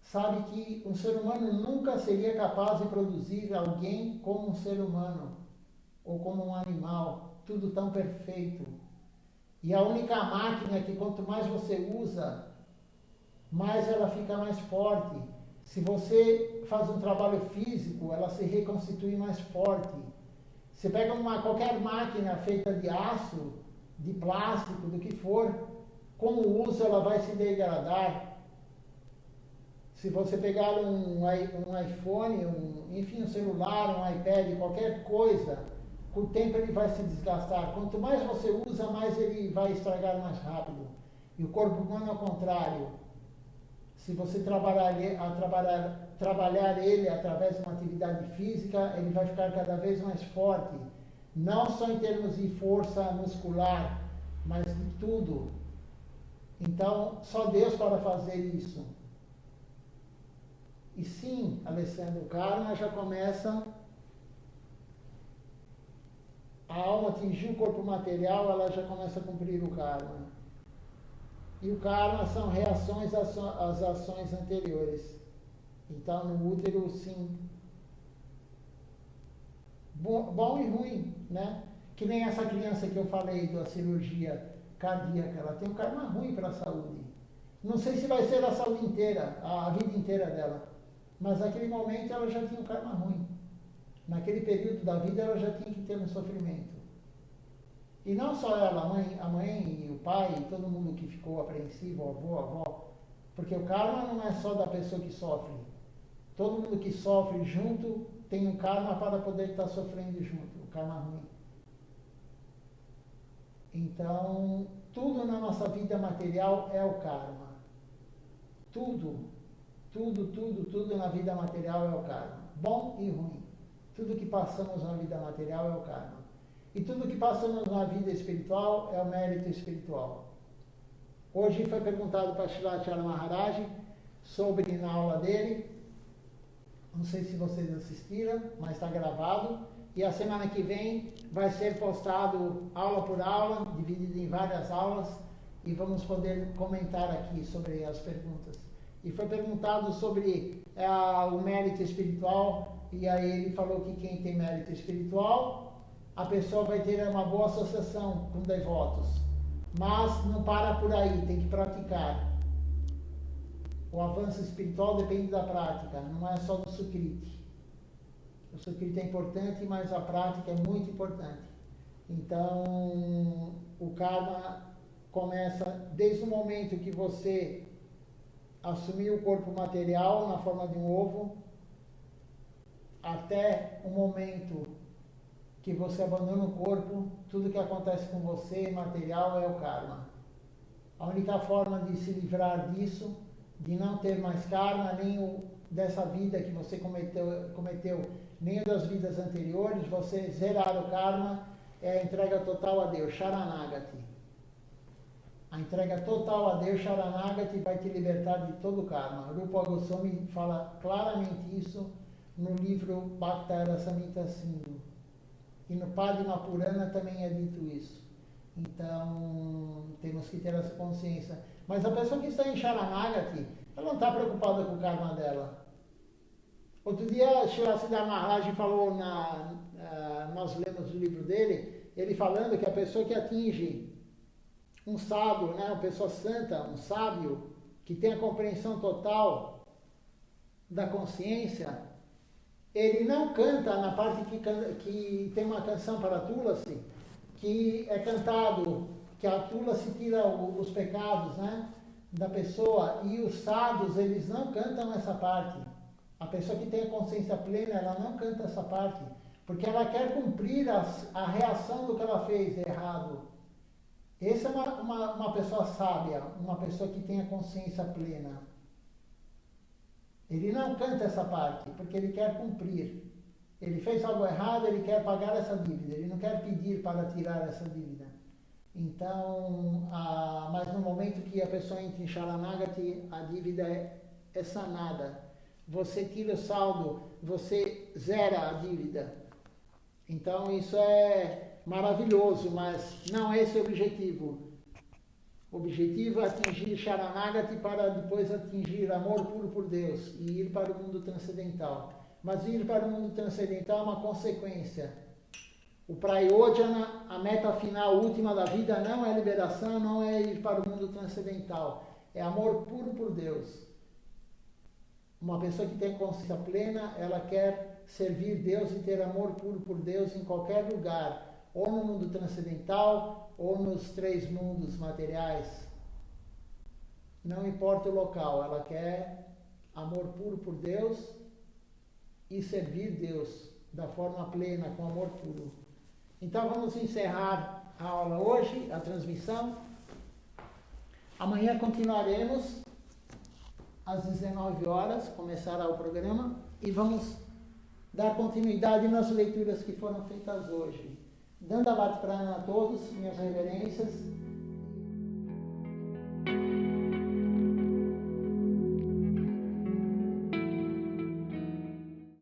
sabe que um ser humano nunca seria capaz de produzir alguém como um ser humano ou como um animal, tudo tão perfeito. E a única máquina que quanto mais você usa, mais ela fica mais forte. Se você faz um trabalho físico, ela se reconstitui mais forte. Você pega qualquer máquina feita de aço, de plástico, do que for, com o uso ela vai se degradar. Se você pegar um iPhone, enfim, um celular, um iPad, qualquer coisa, com o tempo ele vai se desgastar. Quanto mais você usa, mais ele vai estragar mais rápido. E o corpo humano é o contrário. Se você trabalhar ele através de uma atividade física, ele vai ficar cada vez mais forte. Não só em termos de força muscular, mas de tudo. Então, só Deus para fazer isso. E sim, Alessandro, o karma já começa. A alma atingir o corpo material, ela já começa a cumprir o karma. E o karma são reações às ações anteriores. Então, no útero, sim. Bom e ruim, né? Que nem essa criança que eu falei da cirurgia cardíaca, ela tem um karma ruim para a saúde. Não sei se vai ser a saúde inteira, a vida inteira dela. Mas naquele momento ela já tinha um karma ruim. Naquele período da vida ela já tinha que ter um sofrimento. E não só ela, a mãe e o pai, e todo mundo que ficou apreensivo, o avô, a avó. Porque o karma não é só da pessoa que sofre. Todo mundo que sofre junto tem um karma para poder estar sofrendo junto, o karma ruim. Então, tudo na nossa vida material é o karma. Tudo na vida material é o karma. Bom e ruim. Tudo que passamos na vida material é o karma. E tudo que passamos na vida espiritual é o mérito espiritual. Hoje foi perguntado para Srilacharya Maharaj sobre, na aula dele, não sei se vocês assistiram, mas está gravado, e a semana que vem vai ser postado aula por aula, dividido em várias aulas, e vamos poder comentar aqui sobre as perguntas. E foi perguntado sobre o mérito espiritual, e aí ele falou que quem tem mérito espiritual, a pessoa vai ter uma boa associação com devotos. Mas não para por aí, tem que praticar. O avanço espiritual depende da prática, não é só do sukriti. O sukriti é importante, mas a prática é muito importante. Então, o karma começa desde o momento que você assumir o corpo material na forma de um ovo, até o momento que você abandona o corpo, tudo que acontece com você, material, é o karma. A única forma de se livrar disso, de não ter mais karma, nem o dessa vida que você cometeu, nem das vidas anteriores, você zerar o karma, é a entrega total a Deus, Sharanagati. A entrega total a Deus, Sharanagati, vai te libertar de todo o karma. Rupa Goswami fala claramente isso no livro Bhakta Rasamrita Sindhu. E no Padma Purana também é dito isso. Então, temos que ter essa consciência. Mas a pessoa que está em Sharanagati, ela não está preocupada com o karma dela. Outro dia, Srila Siddhar Maharaj falou, nós lemos o livro dele, ele falando que a pessoa que atinge um sábio, né, uma pessoa santa, um sábio, que tem a compreensão total da consciência, ele não canta na parte que tem uma canção para Tulasi, que é cantado, que a Tulasi tira os pecados, né, da pessoa, e os sadhus, eles não cantam essa parte. A pessoa que tem a consciência plena, ela não canta essa parte, porque ela quer cumprir a reação do que ela fez errado. Essa é uma pessoa sábia, uma pessoa que tem a consciência plena. Ele não canta essa parte, porque ele quer cumprir. Ele fez algo errado, ele quer pagar essa dívida, ele não quer pedir para tirar essa dívida. Então, mas no momento que a pessoa entra em Sharanagati, a dívida é sanada. Você tira o saldo, você zera a dívida. Então, isso é maravilhoso, mas não é esse o objetivo. O objetivo é atingir Sharanagati para depois atingir amor puro por Deus e ir para o mundo transcendental. Mas ir para o mundo transcendental é uma consequência. O Prayojana, a meta final última da vida, não é liberação, não é ir para o mundo transcendental. É amor puro por Deus. Uma pessoa que tem consciência plena, ela quer servir Deus e ter amor puro por Deus em qualquer lugar, ou no mundo transcendental, ou nos 3 mundos materiais. Não importa o local, ela quer amor puro por Deus e servir Deus da forma plena, com amor puro. Então vamos encerrar a aula hoje, a transmissão. Amanhã continuaremos às 19 horas, começará o programa, e vamos dar continuidade nas leituras que foram feitas hoje. Dandavat Pranam a todos, minhas reverências.